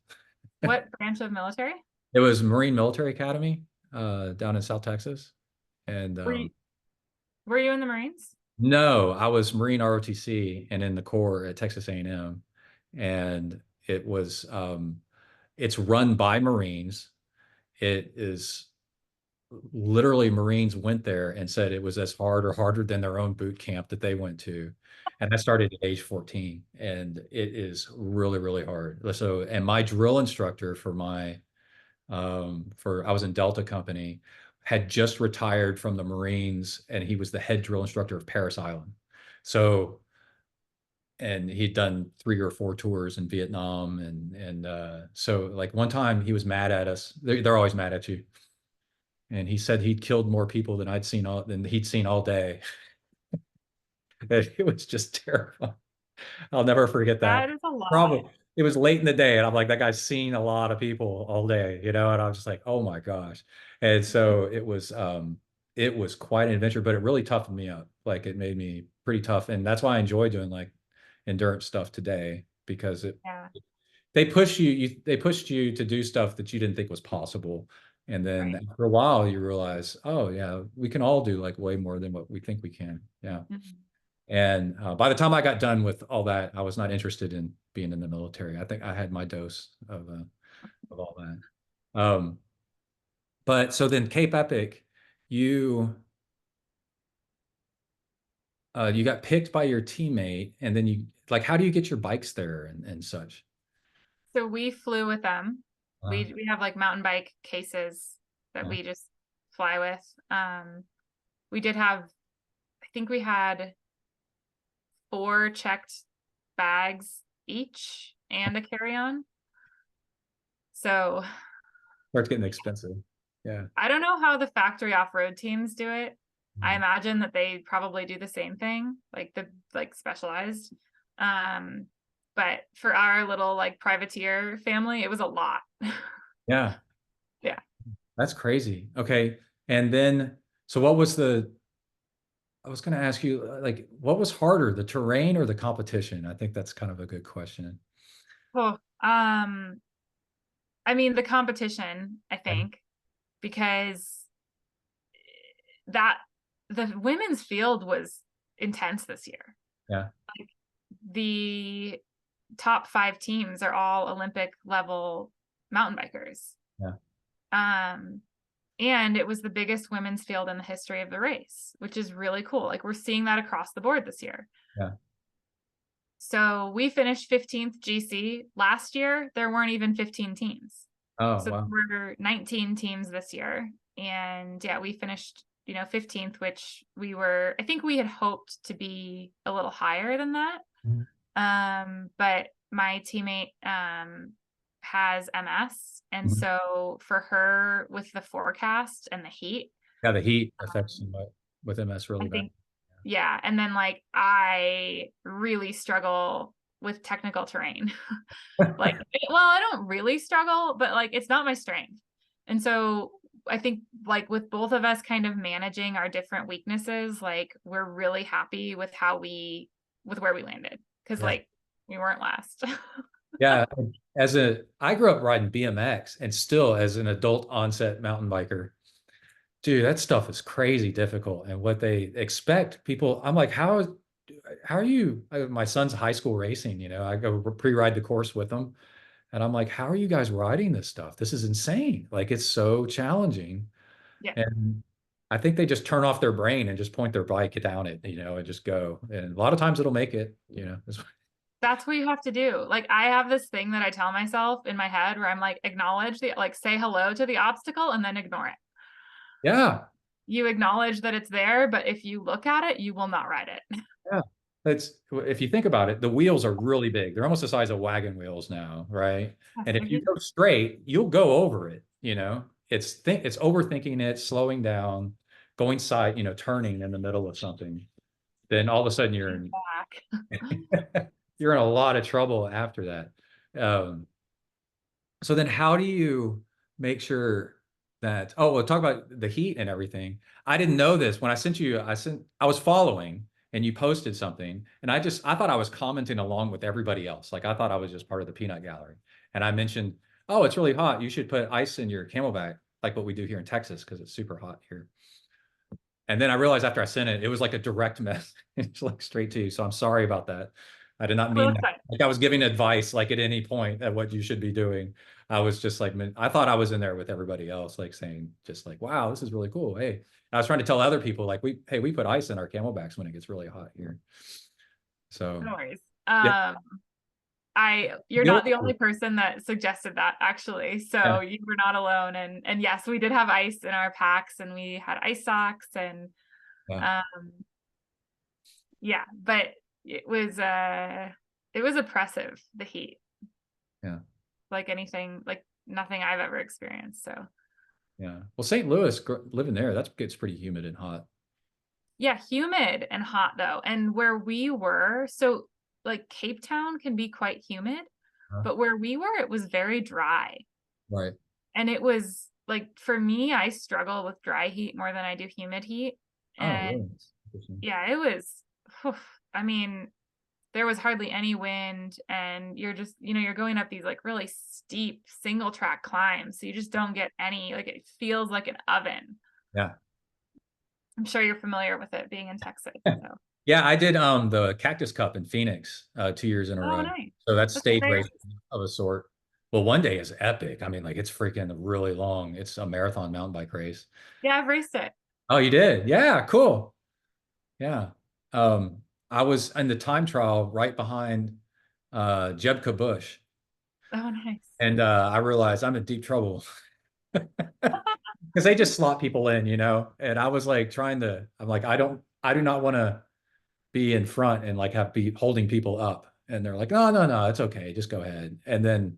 What branch of military? It was Marine Military Academy down in South Texas. And Were you were you in the Marines? no, I was Marine ROTC and in the Corps at Texas A&M. And it was it's run by Marines. It is literally Marines went there and said it was as hard or harder than their own boot camp that they went to. And I started at age 14, and it is really, really hard. So, and my drill instructor for I was in Delta Company, had just retired from the Marines, and he was the head drill instructor of Paris Island. So, and he'd done 3 or 4 tours in Vietnam, and so like one time he was mad at us. They're always mad at you, and he said he'd killed more people than he'd seen all day. And it was just terrifying. I'll never forget that. That is a lot. Probably it was late in the day, and I'm like, that guy's seen a lot of people all day, and I was just like, oh my gosh. And so it was quite an adventure, but it really toughened me up. Like it made me pretty tough. And that's why I enjoy doing like endurance stuff today, because Yeah. they pushed you to do stuff that you didn't think was possible. And then Right. after a while you realize, oh yeah, we can all do like way more than what we think we can. Yeah. Mhm. And by the time I got done with all that, I was not interested in being in the military. I think I had my dose of all that. But so then Cape Epic, you you got picked by your teammate, and then you like, how do you get your bikes there and such? So we flew with them. Uh, We have like mountain bike cases that yeah, we just fly with. We did have, I think we had 4 checked bags each and a carry-on. So starts getting expensive. Yeah. I don't know how the factory off-road teams do it. I Mhm. imagine that they probably do the same thing, like specialized. Um, but for our little like privateer family, it was a lot. Yeah, Yeah. that's crazy. Okay. And then, so what was I was going to ask you, like, what was harder, the terrain or the competition? I think that's kind of a good question. Oh, I mean the competition, I Yeah. think, because that the women's field was intense this year. Yeah. Like the top 5 teams are all Olympic level mountain bikers. Yeah. Um, and it was the biggest women's field in the history of the race, which is really cool. Like we're seeing that across the board this year. Yeah. So we finished 15th GC. Last year, there weren't even 15 teams. Oh, So wow. there were 19 teams this year. And yeah, we finished 15th, which I think we had hoped to be a little higher than that. Mhm. But my teammate has MS. And Mhm. so for her, with the forecast and the heat, Yeah, the heat affects somebody with MS I really bad. think, yeah. And then like I really struggle with technical terrain. Like, well, I don't really struggle, but like it's not my strength. And so I think like with both of us kind of managing our different weaknesses, like we're really happy with with where we landed. Cause Yeah. like we weren't last. Yeah. I grew up riding BMX and still as an adult onset mountain biker, dude, that stuff is crazy difficult. And what they expect people, I'm like, how are you? My son's high school racing, I go pre-ride the course with him. And I'm like, how are you guys riding this stuff? This is insane. Like, it's so challenging. Yeah. And I think they just turn off their brain and just point their bike down it, and just go. And a lot of times it'll make it. That's what you have to do. Like I have this thing that I tell myself in my head where I'm like, say hello to the obstacle and then ignore it. Yeah. You acknowledge that it's there, but if you look at it, you will not ride it. Yeah. If you think about it, the wheels are really big. They're almost the size of wagon wheels now, right? Yes, And they're if you huge. go straight, you'll go over it. It's overthinking it, slowing down, going side, turning in the middle of something. Then all of a sudden Back. you're in a lot of trouble after that. Um, so then how do you make sure that, oh, we'll talk about the heat and everything. I didn't know this when I was following and you posted something and I thought I was commenting along with everybody else. Like I thought I was just part of the peanut gallery. And I mentioned, oh, it's really hot. You should put ice in your Camelback, like what we do here in Texas, because it's super hot here. And then I realized after I sent it, it was like a direct message, it's like straight to you. So I'm sorry about that. I did not Oh, mean that's that. fine. Like I was giving advice, like at any point at what you should be doing. I was just like, I thought I was in there with everybody else, like saying, just like, wow, this is really cool. Hey, I was trying to tell other people, like, we put ice in our Camelbacks when it gets really hot here. So, No worries. yeah, You're you'll, not the only person that suggested that actually. yeah, So you were not alone. And yes, we did have ice in our packs and we had ice socks and yeah, um yeah, but it was uh it was oppressive, the heat. yeah, Like anything, like nothing I've ever experienced. So yeah. Well, St. Louis, living there, that gets pretty humid and hot. yeah, humid and hot though. And where we were, so like Cape Town can be quite humid, Huh? but where we were, it was very dry. Right. And it was like, for me, I struggle with dry heat more than I do humid heat. Oh, And really? That's interesting. yeah, it was, whew, I mean, there was hardly any wind and you're just, you're going up these like really steep single track climbs. So you just don't get any, like it feels like an oven. Yeah. I'm sure you're familiar with it being in Texas. So, Yeah, I did the Cactus Cup in Phoenix 2 years in a oh, row. nice. So that's That's a stage great race race. of a sort. Well, one day is epic. I mean, like it's freaking really long. It's a marathon mountain bike race. Yeah, I've raced it. Oh, you did? Yeah, cool. Yeah. Um, I was in the time trial right behind Jeb Bush. Oh, nice. And I realized I'm in deep trouble because they just slot people in. And I was like I'm like, I do not want to be in front and like have be holding people up. And they're like, no, no, no, it's okay. Just go ahead. And then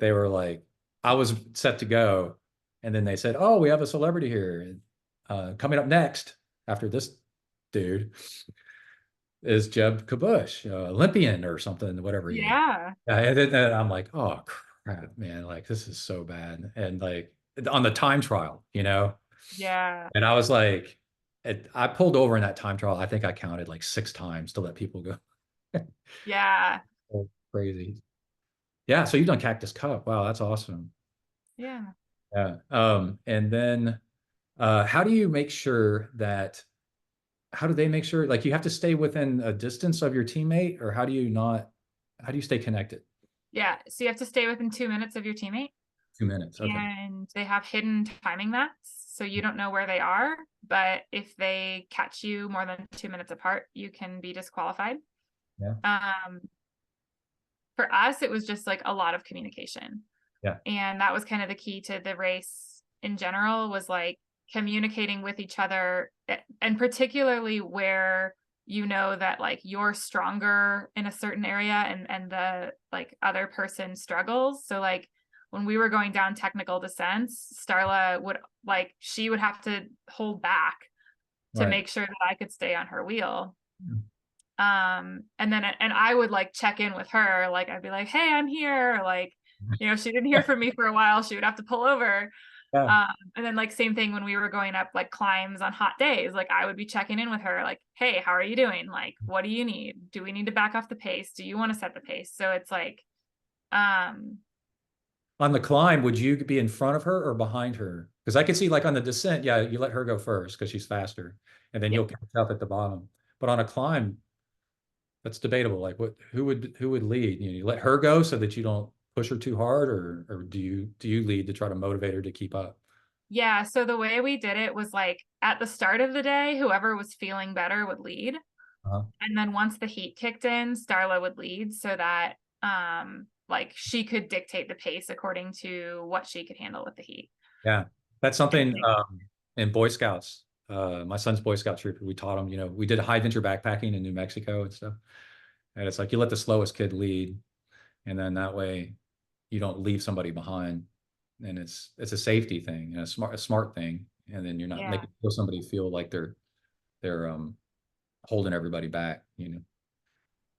they were like, I was set to go. And then they said, oh, we have a celebrity here. Coming up next after this dude is Jeb Kabush, Olympian or something, whatever he is. Yeah. Yeah, and I'm like, oh crap, man, like this is so bad. And like on the time trial. Yeah. And I was like, I pulled over in that time trial. I think I counted like 6 times to let people go. Yeah. Oh, crazy. Yeah. So you've done Cactus Cup. Wow, that's awesome. Yeah. Yeah. And then how do you make sure that how do they make sure like you have to stay within a distance of your teammate or how do you stay connected? Yeah. So you have to stay within 2 minutes of your teammate. 2 minutes. Okay. And they have hidden timing mats. So you don't know where they are. But if they catch you more than 2 minutes apart, you can be disqualified. Yeah. Um, for us, it was just like a lot of communication. Yeah. And that was kind of the key to the race in general was like communicating with each other, and particularly where you know that like you're stronger in a certain area and the like other person struggles. So like when we were going down technical descents, Starla would like she would have to hold back to Right. make sure that I could stay on her wheel. And then and I would like check in with her, like I'd be like, hey, I'm here, like, you know, if she didn't hear from me for a while, she would have to pull over. Yeah. And then like same thing when we were going up like climbs on hot days, like I would be checking in with her, like, hey, how are you doing, like what do you need, do we need to back off the pace, do you want to set the pace? So it's like um On the climb, would you be in front of her or behind her? Because I could see like on the descent, yeah, you let her go first because she's faster, and then yeah, you'll catch up at the bottom. But on a climb, that's debatable. Like what who would lead? You let her go so that you don't push her too hard, or do you lead to try to motivate her to keep up? yeah, so the way we did it was like at the start of the day, whoever was feeling better would lead. Uh-huh. And then once the heat kicked in, Starla would lead so that like she could dictate the pace according to what she could handle with the heat. Yeah, that's And something in Boy Scouts. My son's Boy Scout troop, we taught him, we did high venture backpacking in New Mexico and stuff. And it's like you let the slowest kid lead, and then that way you don't leave somebody behind. And it's a safety thing and a smart thing. And then you're not yeah. making somebody feel like they're holding everybody back.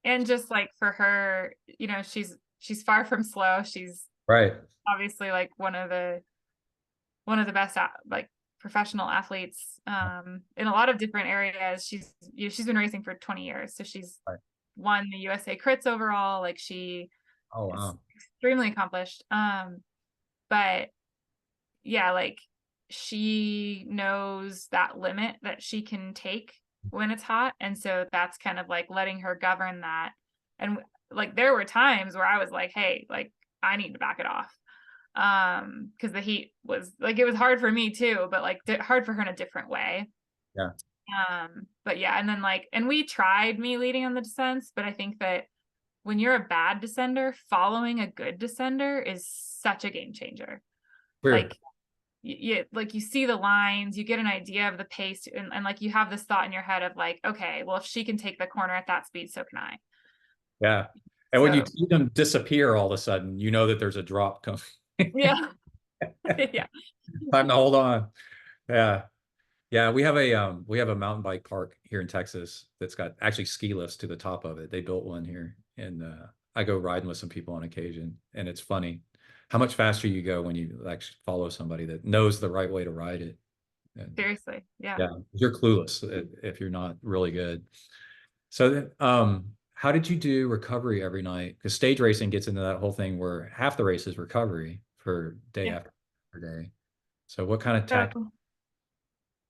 And just like for her, you know, she's far from slow. She's Right. obviously like one of the best like professional athletes in a lot of different areas. She's been racing for 20 years. So she's Right. won the USA crits overall. Like she Oh is wow. extremely accomplished. But yeah, like she knows that limit that she can take when it's hot. And so that's kind of like letting her govern that. And like there were times where I was like, hey, like I need to back it off. Because the heat was like it was hard for me too, but like hard for her in a different way. Yeah. But yeah, and then like and we tried me leading on the descents, but I think that when you're a bad descender, following a good descender is such a game changer. Weird. Like you like you see the lines, you get an idea of the pace, and like you have this thought in your head of like, okay, well if she can take the corner at that speed, so can I. Yeah. And when you So see them disappear all of a sudden, you know that there's a drop coming. yeah, yeah, Time to hold on. Yeah. Yeah, we have a mountain bike park here in Texas that's got actually ski lifts to the top of it. They built one here, and I go riding with some people on occasion, and it's funny how much faster you go when you actually follow somebody that knows the right way to ride it. And seriously, yeah. yeah, you're clueless if you're not really good. So how did you do recovery every night? Because stage racing gets into that whole thing where half the race is recovery for day Yeah. after day. So what kind of tactics? So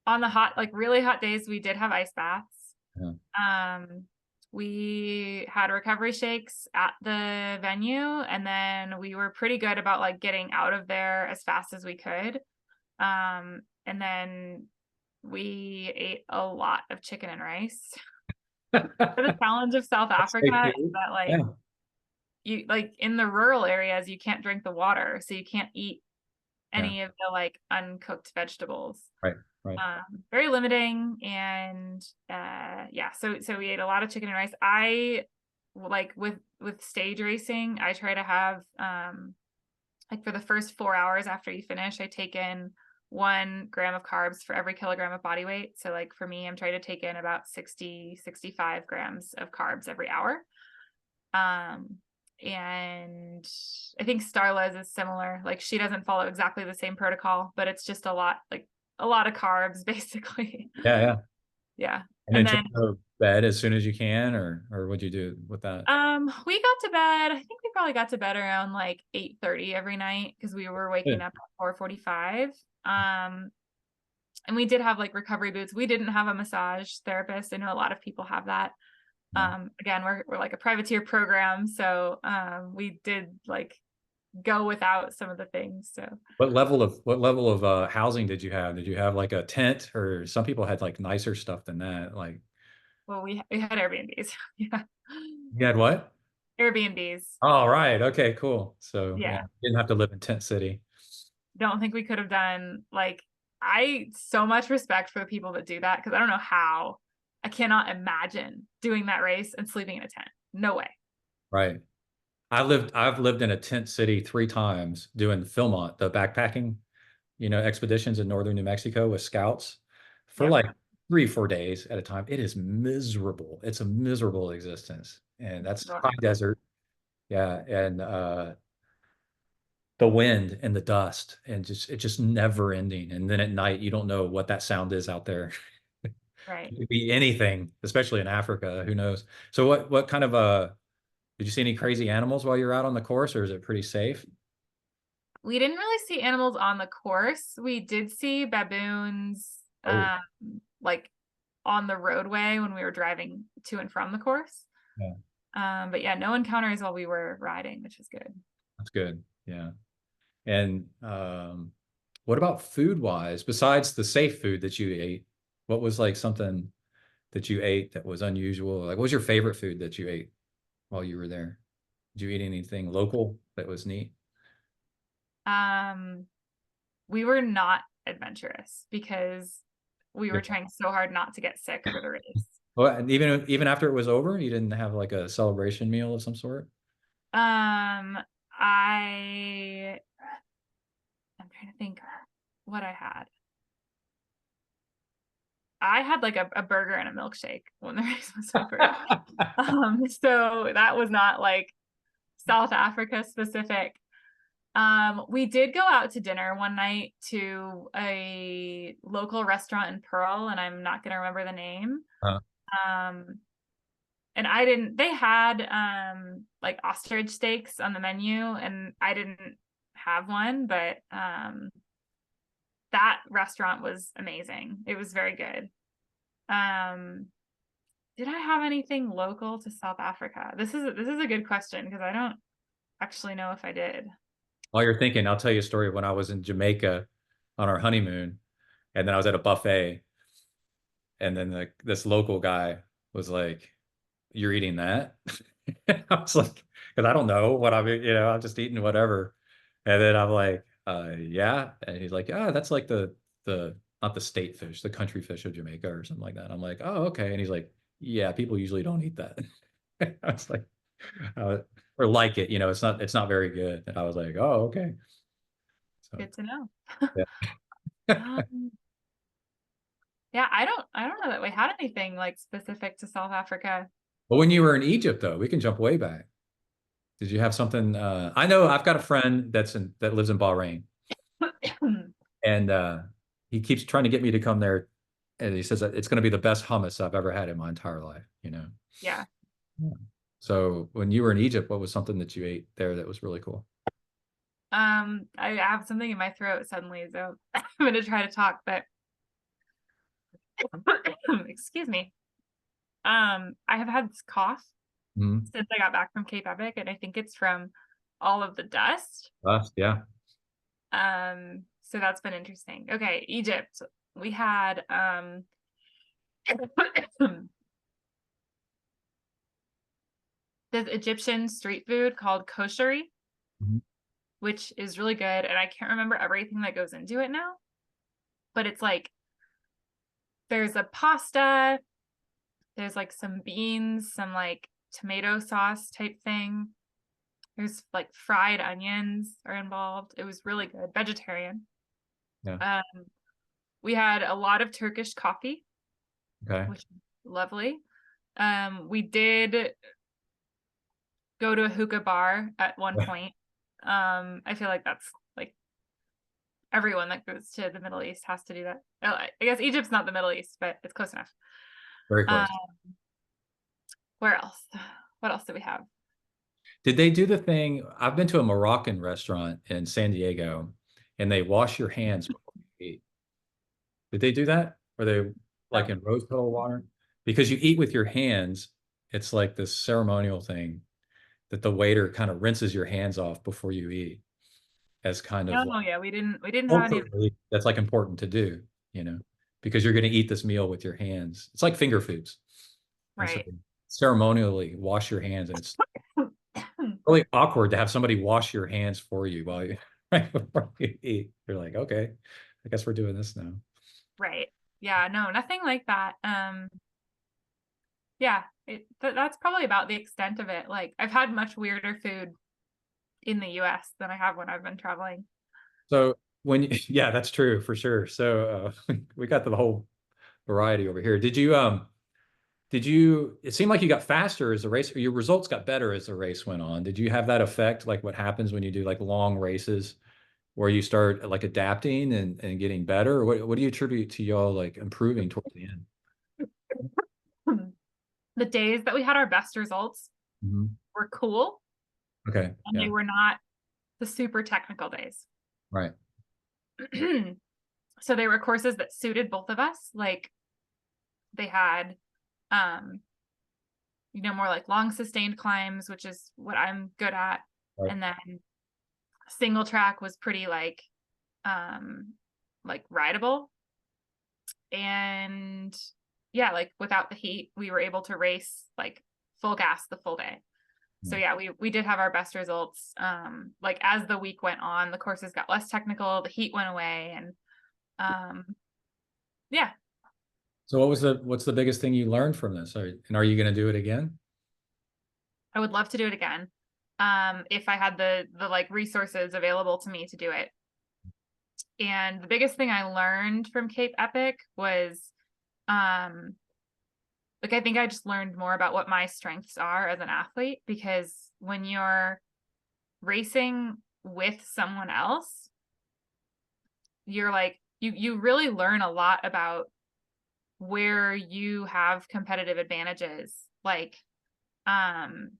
on the hot, like really hot days, we did have ice baths. Yeah. Um, we had recovery shakes at the venue, and then we were pretty good about like getting out of there as fast as we could. And then we ate a lot of chicken and rice. The challenge of South That's safe Africa is food. that like Yeah. you like in the rural areas you can't drink the water, so you can't eat Yeah. any of the like uncooked vegetables. Right. Right. Very limiting, and yeah, so we ate a lot of chicken and rice. I like with stage racing, I try to have like for the first 4 hours after you finish, I take in 1 gram of carbs for every kilogram of body weight. So like for me, I'm trying to take in about 65 grams of carbs every hour. Um, and I think Starla's is similar. Like she doesn't follow exactly the same protocol, but it's just a lot of carbs basically. Yeah. Yeah. Yeah. And And then try then to go to bed as soon as you can, or what'd you do with that? we got to bed. I think we probably got to bed around like 8:30 every night because we were waking Good. up at 4:45. And we did have like recovery boots. We didn't have a massage therapist. I know a lot of people have that. Yeah. Again, we're like a privateer program, so we did like go without some of the things. So What level of housing did you have? Did you have like a tent, or some people had like nicer stuff than that? Like well, we had Airbnbs. Yeah. you had what? Airbnbs. All right. Okay, cool. So yeah, Yeah. you didn't have to live in Tent City. Don't think we could have done like I so much respect for the people that do that because I don't know how. I cannot imagine doing that race and sleeping in a tent. No way. Right. I've lived in a tent city 3 times doing Philmont, the backpacking, expeditions in northern New Mexico with scouts for Yep. like 3, 4 days at a time. It is miserable. It's a miserable existence. And that's Well, high desert. Yeah. And the wind and the dust and it's just never ending. And then at night, you don't know what that sound is out there. right. It could be anything, especially in Africa. Who knows? So what kind of did you see any crazy animals while you're out on the course, or is it pretty safe? We didn't really see animals on the course. We did see baboons, Oh, like on the roadway when we were driving to and from the course. yeah, But yeah, no encounters while we were riding, which is good. that's good. Yeah. And what about food wise? Besides the safe food that you ate, what was like something that you ate that was unusual? Like, what was your favorite food that you ate while you were there? Did you eat anything local that was neat? Um, we were not adventurous because we Yeah. were trying so hard not to get sick for the race. Well, and even after it was over, you didn't have like a celebration meal of some sort? Um, I I'm trying to think what I had. I had like a burger and a milkshake when the race was over. So that was not like South Africa specific. We did go out to dinner one night to a local restaurant in Pearl, and I'm not gonna remember the name. Uh, Um, and I didn't, they had like ostrich steaks on the menu, and I didn't have one, but that restaurant was amazing. It was very good. Um, did I have anything local to South Africa? This is a good question because I don't actually know if I did. while you're thinking, I'll tell you a story when I was in Jamaica on our honeymoon, and then I was at a buffet, and then this local guy was like, "You're eating that?" I was like, "Because I don't know what I'm just eating whatever." And then I'm like, "Yeah," and he's like, "Ah, that's like the not the state fish, the country fish of Jamaica or something like that." I'm like, "Oh, okay," and he's like, "Yeah, people usually don't eat that." I was like, uh, or like it, it's not very good. And I was like, "Oh, okay." So Good to know. yeah. Um, yeah, I don't know that we had anything like specific to South Africa. But when you were in Egypt, though, we can jump way back. Did you have something? I know I've got a friend that lives in Bahrain, and he keeps trying to get me to come there, and he says that it's going to be the best hummus I've ever had in my entire life. Yeah. Yeah. So when you were in Egypt, what was something that you ate there that was really cool? I have something in my throat suddenly, so I'm gonna try to talk, but excuse me. I have had this cough Mhm. since I got back from Cape Epic, and I think it's from all of the dust. Yeah. So that's been interesting. Okay, Egypt. We had this Egyptian street food called kosheri, Mhm. which is really good, and I can't remember everything that goes into it now, but it's like there's a pasta, there's like some beans, some like tomato sauce type thing. There's like fried onions are involved. It was really good, vegetarian. Yeah. Um, we had a lot of Turkish coffee, Okay. which was lovely. We did go to a hookah bar at one Yeah. point. I feel like that's like everyone that goes to the Middle East has to do that. I guess Egypt's not the Middle East, but it's close enough. Very Um, close. where else? What else do we have? Did they do the thing? I've been to a Moroccan restaurant in San Diego, and they wash your hands before you eat. Did they do that? Or they like No. in rose petal water? Because you eat with your hands, it's like this ceremonial thing that the waiter kind of rinses your hands off before you eat as kind of No, like yeah, we didn't have any of culturally, that's like important to do, you know, because you're going to eat this meal with your hands. It's like finger foods. And so right. ceremonially wash your hands, and it's really awkward to have somebody wash your hands for you while you right before you eat. You're like, okay. I guess we're doing this now. Right. Yeah, no, nothing like that. Yeah, that's probably about the extent of it. Like I've had much weirder food in the US than I have when I've been traveling. So when you, yeah, that's true for sure. So we got the whole variety over here. Did you, it seemed like you got faster as the race, or your results got better as the race went on. Did you have that effect, like what happens when you do like long races where you start like adapting and getting better? Or what do you attribute to y'all like improving towards the end? The days that we had our best results Mhm. were cool Okay. and they Yeah. were not the super technical days. Right. So they were courses that suited both of us. Like they had um more like long sustained climbs, which is what I'm good at. Right. And then single track was pretty like rideable. And yeah, like without the heat, we were able to race like full gas the full day. So Yeah. yeah, we did have our best results. Like as the week went on, the courses got less technical, the heat went away, and yeah, So what's the biggest thing you learned from this? And are you going to do it again? I would love to do it again. If I had the like resources available to me to do it. And the biggest thing I learned from Cape Epic was um like I think I just learned more about what my strengths are as an athlete, because when you're racing with someone else, you're like you really learn a lot about where you have competitive advantages, like um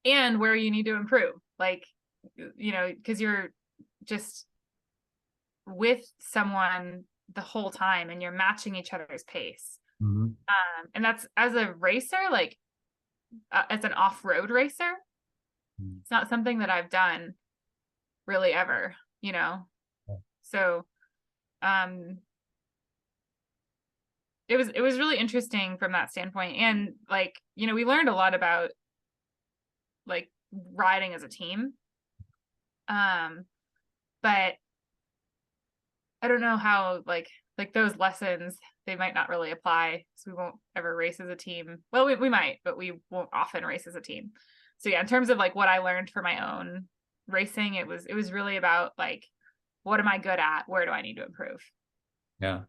and where you need to improve, like because you're just with someone the whole time and you're matching each other's pace. Mhm. And that's as a racer, like as an off-road racer, Mhm. it's not something that I've done really ever. So um it was really interesting from that standpoint. And like we learned a lot about like riding as a team. um but I don't know how like those lessons, they might not really apply, so we won't ever race as a team. Well, we might, but we won't often race as a team. So yeah, in terms of like what I learned for my own racing, it was really about like, what am I good at? Where do I need to improve? Yeah.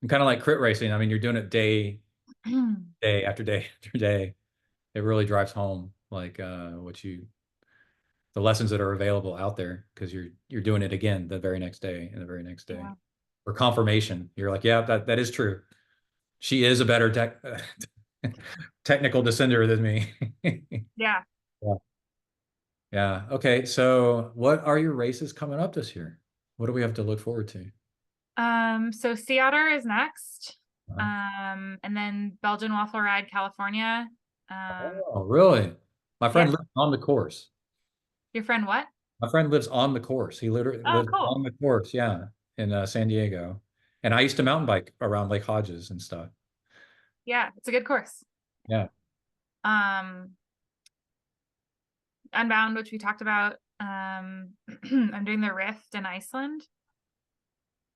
And kind of like crit racing. I mean, you're doing it day after day after day. It really drives home like the lessons that are available out there because you're doing it again the very next day and the very next day. Yeah. For confirmation, you're like, yeah, that is true. She is a better technical descender than me. Yeah. Yeah. Yeah. Okay. So what are your races coming up this year? What do we have to look forward to? So Sea Otter is next. Uh-huh. And then Belgian Waffle Ride, California. Oh, really? My friend Yes. lives on the course. Your friend what? My friend lives on the course. He literally Oh, lives cool. on the course, yeah, in San Diego. And I used to mountain bike around Lake Hodges and stuff. Yeah, it's a good course. Yeah. Um, Unbound, which we talked about. I'm doing the Rift in Iceland.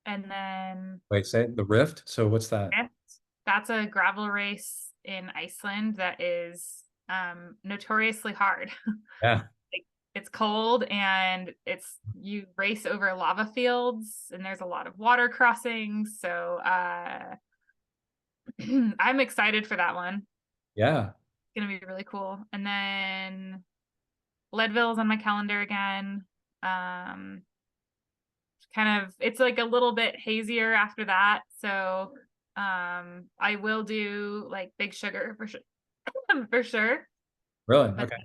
And then Wait, say the Rift. So what's that? Rift, that's a gravel race in Iceland that is notoriously hard. Yeah. Like, it's cold and you race over lava fields and there's a lot of water crossings. So I'm excited for that one. Yeah. It's gonna be really cool. And then Leadville's on my calendar again. Um, Kind of, it's like a little bit hazier after that. So I will do like Big Sugar for sure. For sure. Really? But Okay.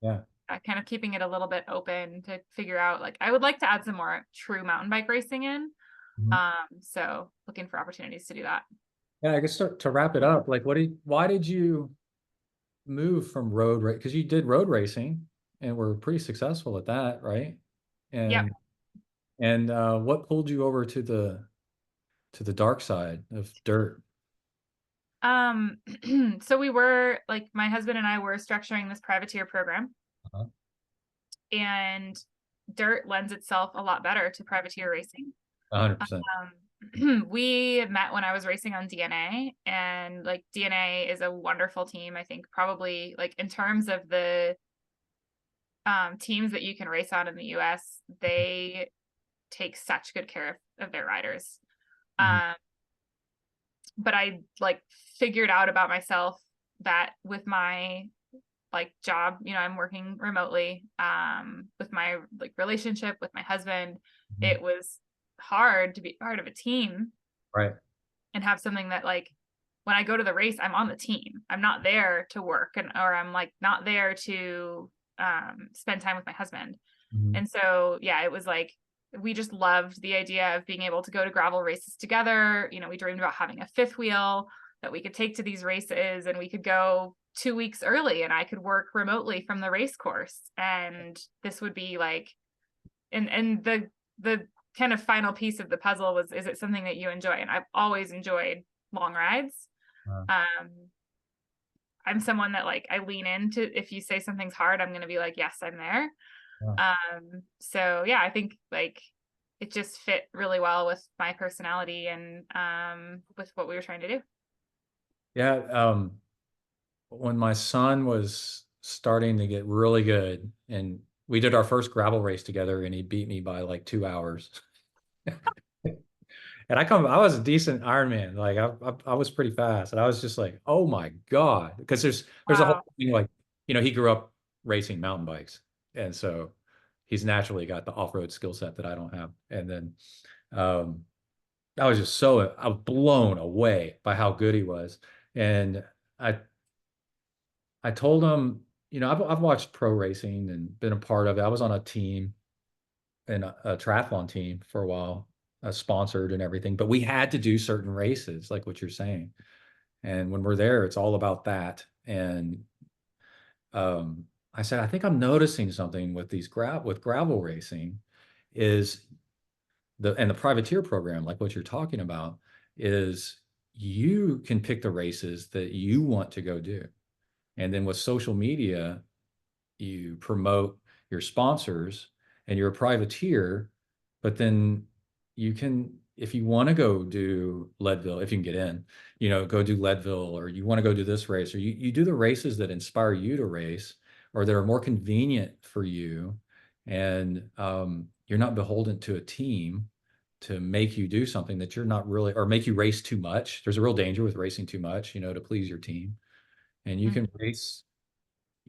Yeah. kind of keeping it a little bit open to figure out, like, I would like to add some more true mountain bike racing in. Mhm. So looking for opportunities to do that. Yeah, I guess to wrap it up, like why did you move from road race? Because you did road racing and were pretty successful at that, right? Yep. And what pulled you over to the dark side of dirt? Um, so we were like, my husband and I were structuring this privateer program, Uh-huh. and dirt lends itself a lot better to privateer racing. 100%. We met when I was racing on DNA, and like DNA is a wonderful team. I think probably like in terms of the teams that you can race on in the US, they take such good care of their riders. Mhm. Um, but I like figured out about myself that with my like job, I'm working remotely, with my like relationship with my husband, Mhm. it was hard to be part of a team Right. and have something that like when I go to the race, I'm on the team. I'm not there to work or I'm like not there to spend time with my husband. Mhm. And so, yeah, it was like we just loved the idea of being able to go to gravel races together. We dreamed about having a fifth wheel that we could take to these races, and we could go 2 weeks early and I could work remotely from the race course. And this would be like, and the kind of final piece of the puzzle was, is it something that you enjoy? And I've always enjoyed long rides. Uh, Um, I'm someone that like I lean into, if you say something's hard, I'm going to be like, yes, I'm there. yeah. So yeah, I think like it just fit really well with my personality and with what we were trying to do. Yeah. When my son was starting to get really good, and we did our first gravel race together, and he beat me by like 2 hours. And I was a decent Ironman. Like I was pretty fast, and I was just like, oh my God, because there's a whole Wow. thing like, he grew up racing mountain bikes, and so he's naturally got the off-road skill set that I don't have. And then um, I was blown away by how good he was, and I I told him, I've watched pro racing and been a part of it. I was on a team and a triathlon team for a while, sponsored and everything, but we had to do certain races, like what you're saying. And when we're there, it's all about that. And I said, I think I'm noticing something with with gravel racing is the privateer program, like what you're talking about, is you can pick the races that you want to go do. And then with social media, you promote your sponsors and you're a privateer, but then you can, if you want to go do Leadville, if you can get in, go do Leadville, or you want to go do this race, or you do the races that inspire you to race or that are more convenient for you. And you're not beholden to a team to make you do something that you're not really, or make you race too much. There's a real danger with racing too much, to please your team. And you can Mhm. race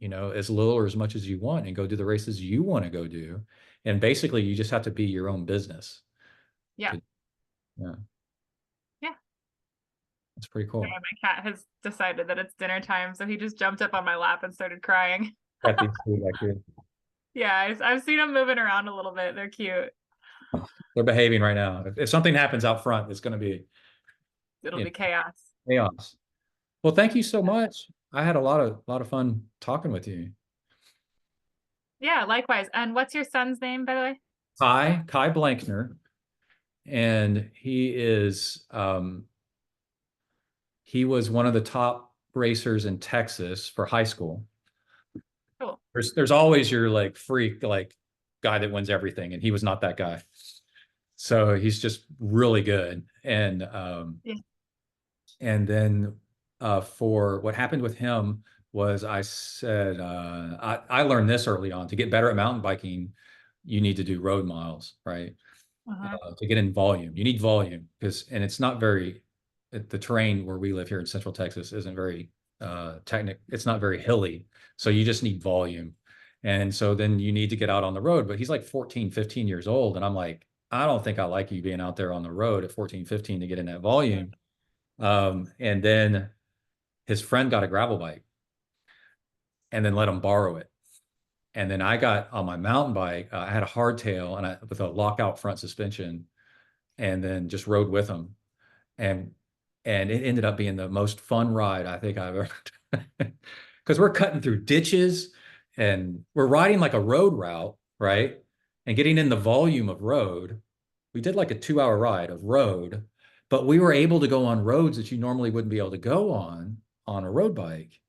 as little or as much as you want and go do the races you want to go do. And basically, you just have to be your own business. Yeah. To, yeah, Yeah. that's pretty Sorry, cool. my cat has decided that it's dinner time, so he just jumped up on my lap and started crying. Got these two back here. Yeah, I've seen them moving around a little bit. They're cute. They're behaving right now. If something happens out front, it's going to be, It'll you know, be chaos. chaos. Well, thank you so much. I had a lot of fun talking with you. Yeah, likewise. And what's your son's name, by the way? Kai Blankner, and he was one of the top racers in Texas for high school. Cool. There's always your like freak like guy that wins everything, and he was not that guy. So he's just really good. Yeah. And then for what happened with him was I said I learned this early on. To get better at mountain biking, you need to do road miles, right? Uh-huh. To get in volume. You need volume and it's not very, the terrain where we live here in Central Texas isn't very it's not very hilly. So you just need volume. And so then you need to get out on the road. But he's like 14, 15 years old. And I'm like, I don't think I like you being out there on the road at 14, 15 to get in that volume. And then his friend got a gravel bike and then let him borrow it. And then I got on my mountain bike. I had a hardtail with a lockout front suspension, and then just rode with him. And it ended up being the most fun ride I think I've ever done. Because we're cutting through ditches and we're riding like a road route, right? And getting in the volume of road. We did like a 2 hour ride of road, but we were able to go on roads that you normally wouldn't be able to go on a road bike,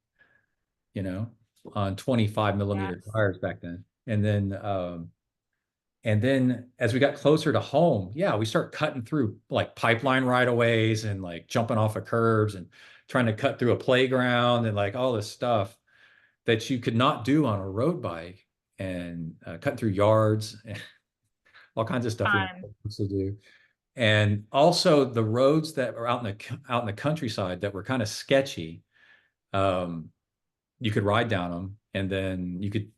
you know, on 25 millimeter Yes. tires back then. And then And then as we got closer to home, yeah, we start cutting through like pipeline right of ways and like jumping off of curbs and trying to cut through a playground and like all this stuff that you could not do on a road bike, and cutting through yards and all kinds of stuff you're not Fun. supposed to do. And also the roads that were out in the countryside that were kind of sketchy. Um, you could ride down them, and then you could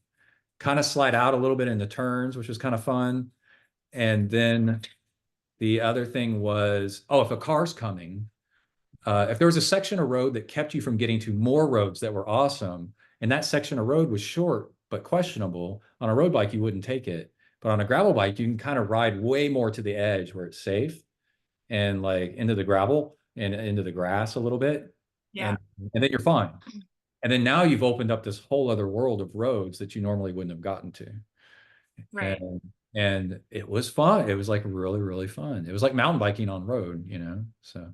kind of slide out a little bit in the turns, which was kind of fun. And then the other thing was, oh, if a car's coming, if there was a section of road that kept you from getting to more roads that were awesome, and that section of road was short but questionable, on a road bike, you wouldn't take it. But on a gravel bike, you can kind of ride way more to the edge where it's safe and like into the gravel and into the grass a little bit. Yeah. And and then you're fine. And then now you've opened up this whole other world of roads that you normally wouldn't have gotten to. Right. And it was fun. It was like really, really fun. It was like mountain biking on road, So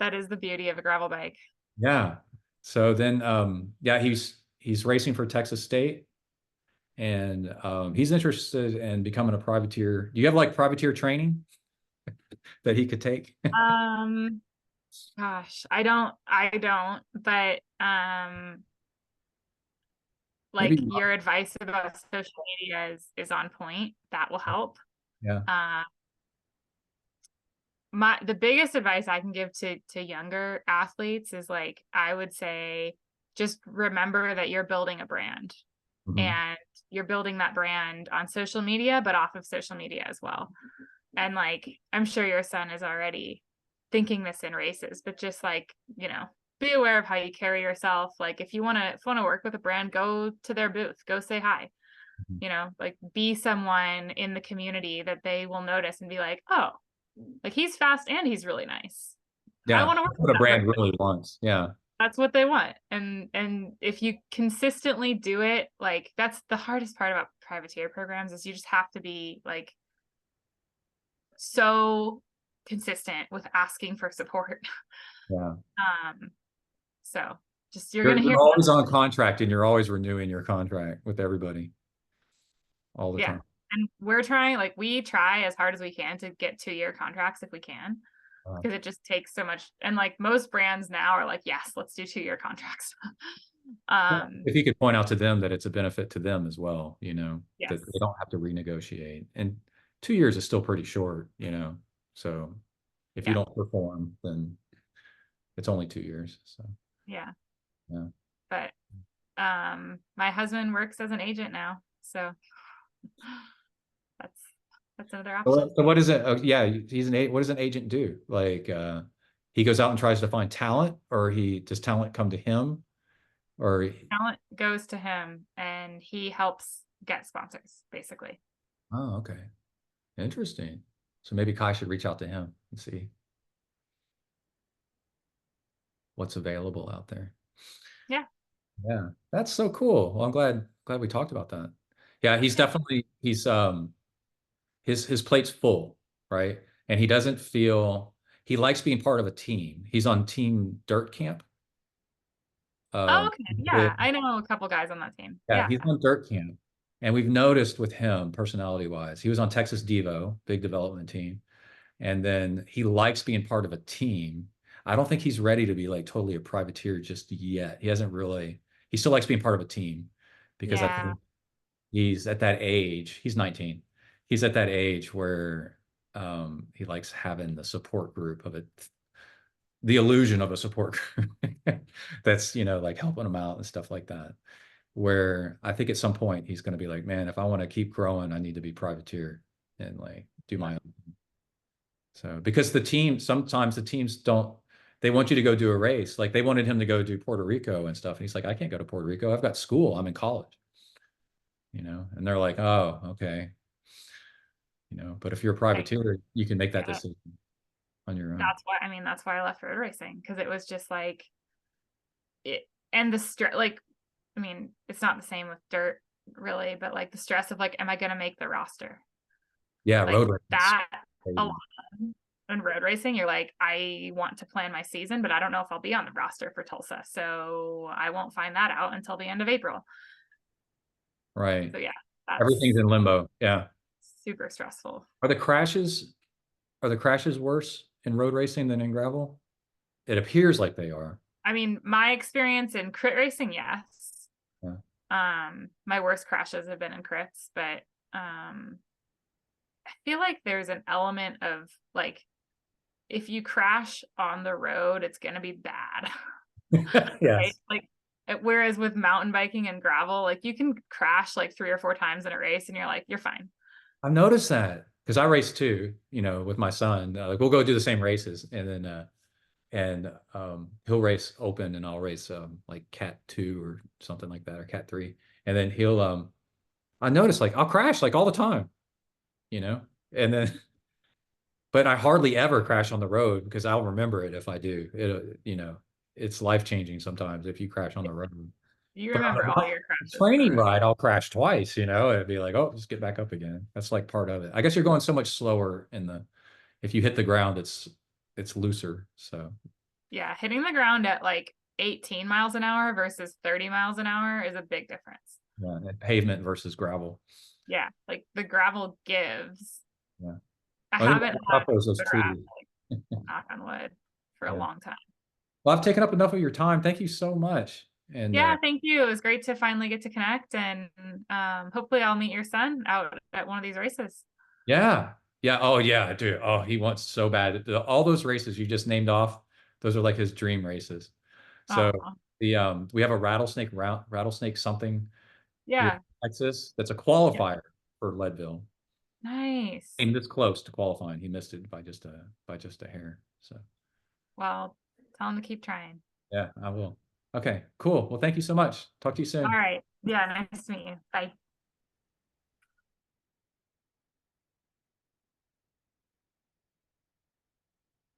That is the beauty of a gravel bike. yeah. So then yeah, he's racing for Texas State, and he's interested in becoming a privateer. Do you have like privateer training that he could take? Um, Gosh, I don't, but Maybe like your advice about social media is on point. That will help. yeah. Uh, the biggest advice I can give to younger athletes is like I would say just remember that you're building a brand, Mhm. and you're building that brand on social media, but off of social media as well. And like I'm sure your son is already thinking this in races, but just like, be aware of how you carry yourself. Like if you want to work with a brand, go to their booth, go say hi. Mhm. Like be someone in the community that they will notice and be like, oh, like he's fast and he's really nice. I Yeah. want to work That's with what a that brand person. really wants. Yeah. That's what they want. And if you consistently do it, like that's the hardest part about privateer programs is you just have to be like so consistent with asking for support. Yeah. Um, so just you're You're gonna hear you're always on contract, and you're always renewing your contract with everybody all the yeah. time. And we're trying, like we try as hard as we can to get 2-year contracts if we can, Uh, because it just takes so much. And like most brands now are like, yes, let's do 2-year contracts. yeah. um, If you could point out to them that it's a benefit to them as well, yes. that they don't have to renegotiate. And 2 years is still pretty short, So if you Yeah. don't perform, then it's only 2 years. So Yeah. yeah. But my husband works as an agent now. So that's that's another option. So what is it? Oh, yeah, he's what does an agent do? Like he goes out and tries to find talent, or he does talent come to him? Or Talent goes to him and he helps get sponsors, basically. oh, okay. Interesting. So maybe Kai should reach out to him and see what's available out there. Yeah. Yeah, that's so cool. Well, I'm glad we talked about that. Yeah, he's Yeah. definitely his plate's full, right? And he doesn't feel he likes being part of a team. He's on team dirt camp. Oh, Um, okay. Yeah. I know a couple guys on that team. yeah, Yeah. he's on dirt camp. And we've noticed with him, personality wise, he was on Texas Devo, big development team. And then he likes being part of a team. I don't think he's ready to be like totally a privateer just yet. He hasn't really, he still likes being part of a team because I Yeah. think he's at that age, he's 19. He's at that age where he likes having the support group of it, the illusion of a support group that's, like helping him out and stuff like that. Where I think at some point he's going to be like, man, if I want to keep growing, I need to be privateer and like do Yeah. my own. So because sometimes the teams don't, they want you to go do a race. Like they wanted him to go do Puerto Rico and stuff. And he's like, I can't go to Puerto Rico. I've got school. I'm in college, and they're like, oh, okay. But if you're a Like, privateer, you can make that yeah. decision on your own. That's why I left road racing, because it was just like it, and the stress, like, I mean, it's not the same with dirt really, but like the stress of like, am I going to make the roster? Yeah, Like road racing. that a lot. In road racing, you're like, I want to plan my season, but I don't know if I'll be on the roster for Tulsa. So I won't find that out until the end of April. Right. So yeah, that's Everything's in limbo. Yeah. super stressful. Are the crashes worse in road racing than in gravel? It appears like they are. I mean, my experience in crit racing, yes. Yeah. My worst crashes have been in crits, but I feel like there's an element of like if you crash on the road, it's gonna be bad. Right? Yes. Like whereas with mountain biking and gravel, like you can crash like 3 or 4 times in a race and you're like, you're fine. I've noticed that because I race too, with my son. Like we'll go do the same races and he'll race open and I'll race like cat 2 or something like that or cat 3. And then I notice like I'll crash like all the time, you know? And then but I hardly ever crash on the road because I'll remember it if I do. It's life-changing sometimes if you crash on the road. You But on remember all your a crashes on the training road. ride, I'll crash twice, It'd be like, oh, just get back up again. That's like part of it. I guess you're going so much slower if you hit the ground, it's looser. So Yeah, hitting the ground at like 18 miles an hour versus 30 miles an hour is a big difference. yeah, and pavement versus gravel. Yeah, like the gravel gives. Yeah. I I think haven't about had those the gravel, too. knock on wood, for a Yeah. long time. Well, I've taken up enough of your time. Thank you so much. And Yeah, thank you. It was great to finally get to connect, and hopefully I'll meet your son out at one of these races. yeah. Yeah. Oh, yeah, dude. Oh, he wants so bad. All those races you just named off, those are like his dream races. So Oh, we have a rattlesnake something here yeah, in Texas that's a yeah, qualifier for Leadville. nice. Came this close to qualifying. He missed it by just a hair. So Well, tell him to keep trying. yeah, I will. Okay, cool. Well, thank you so much. Talk to you All soon. right. Yeah, nice to meet you. Bye.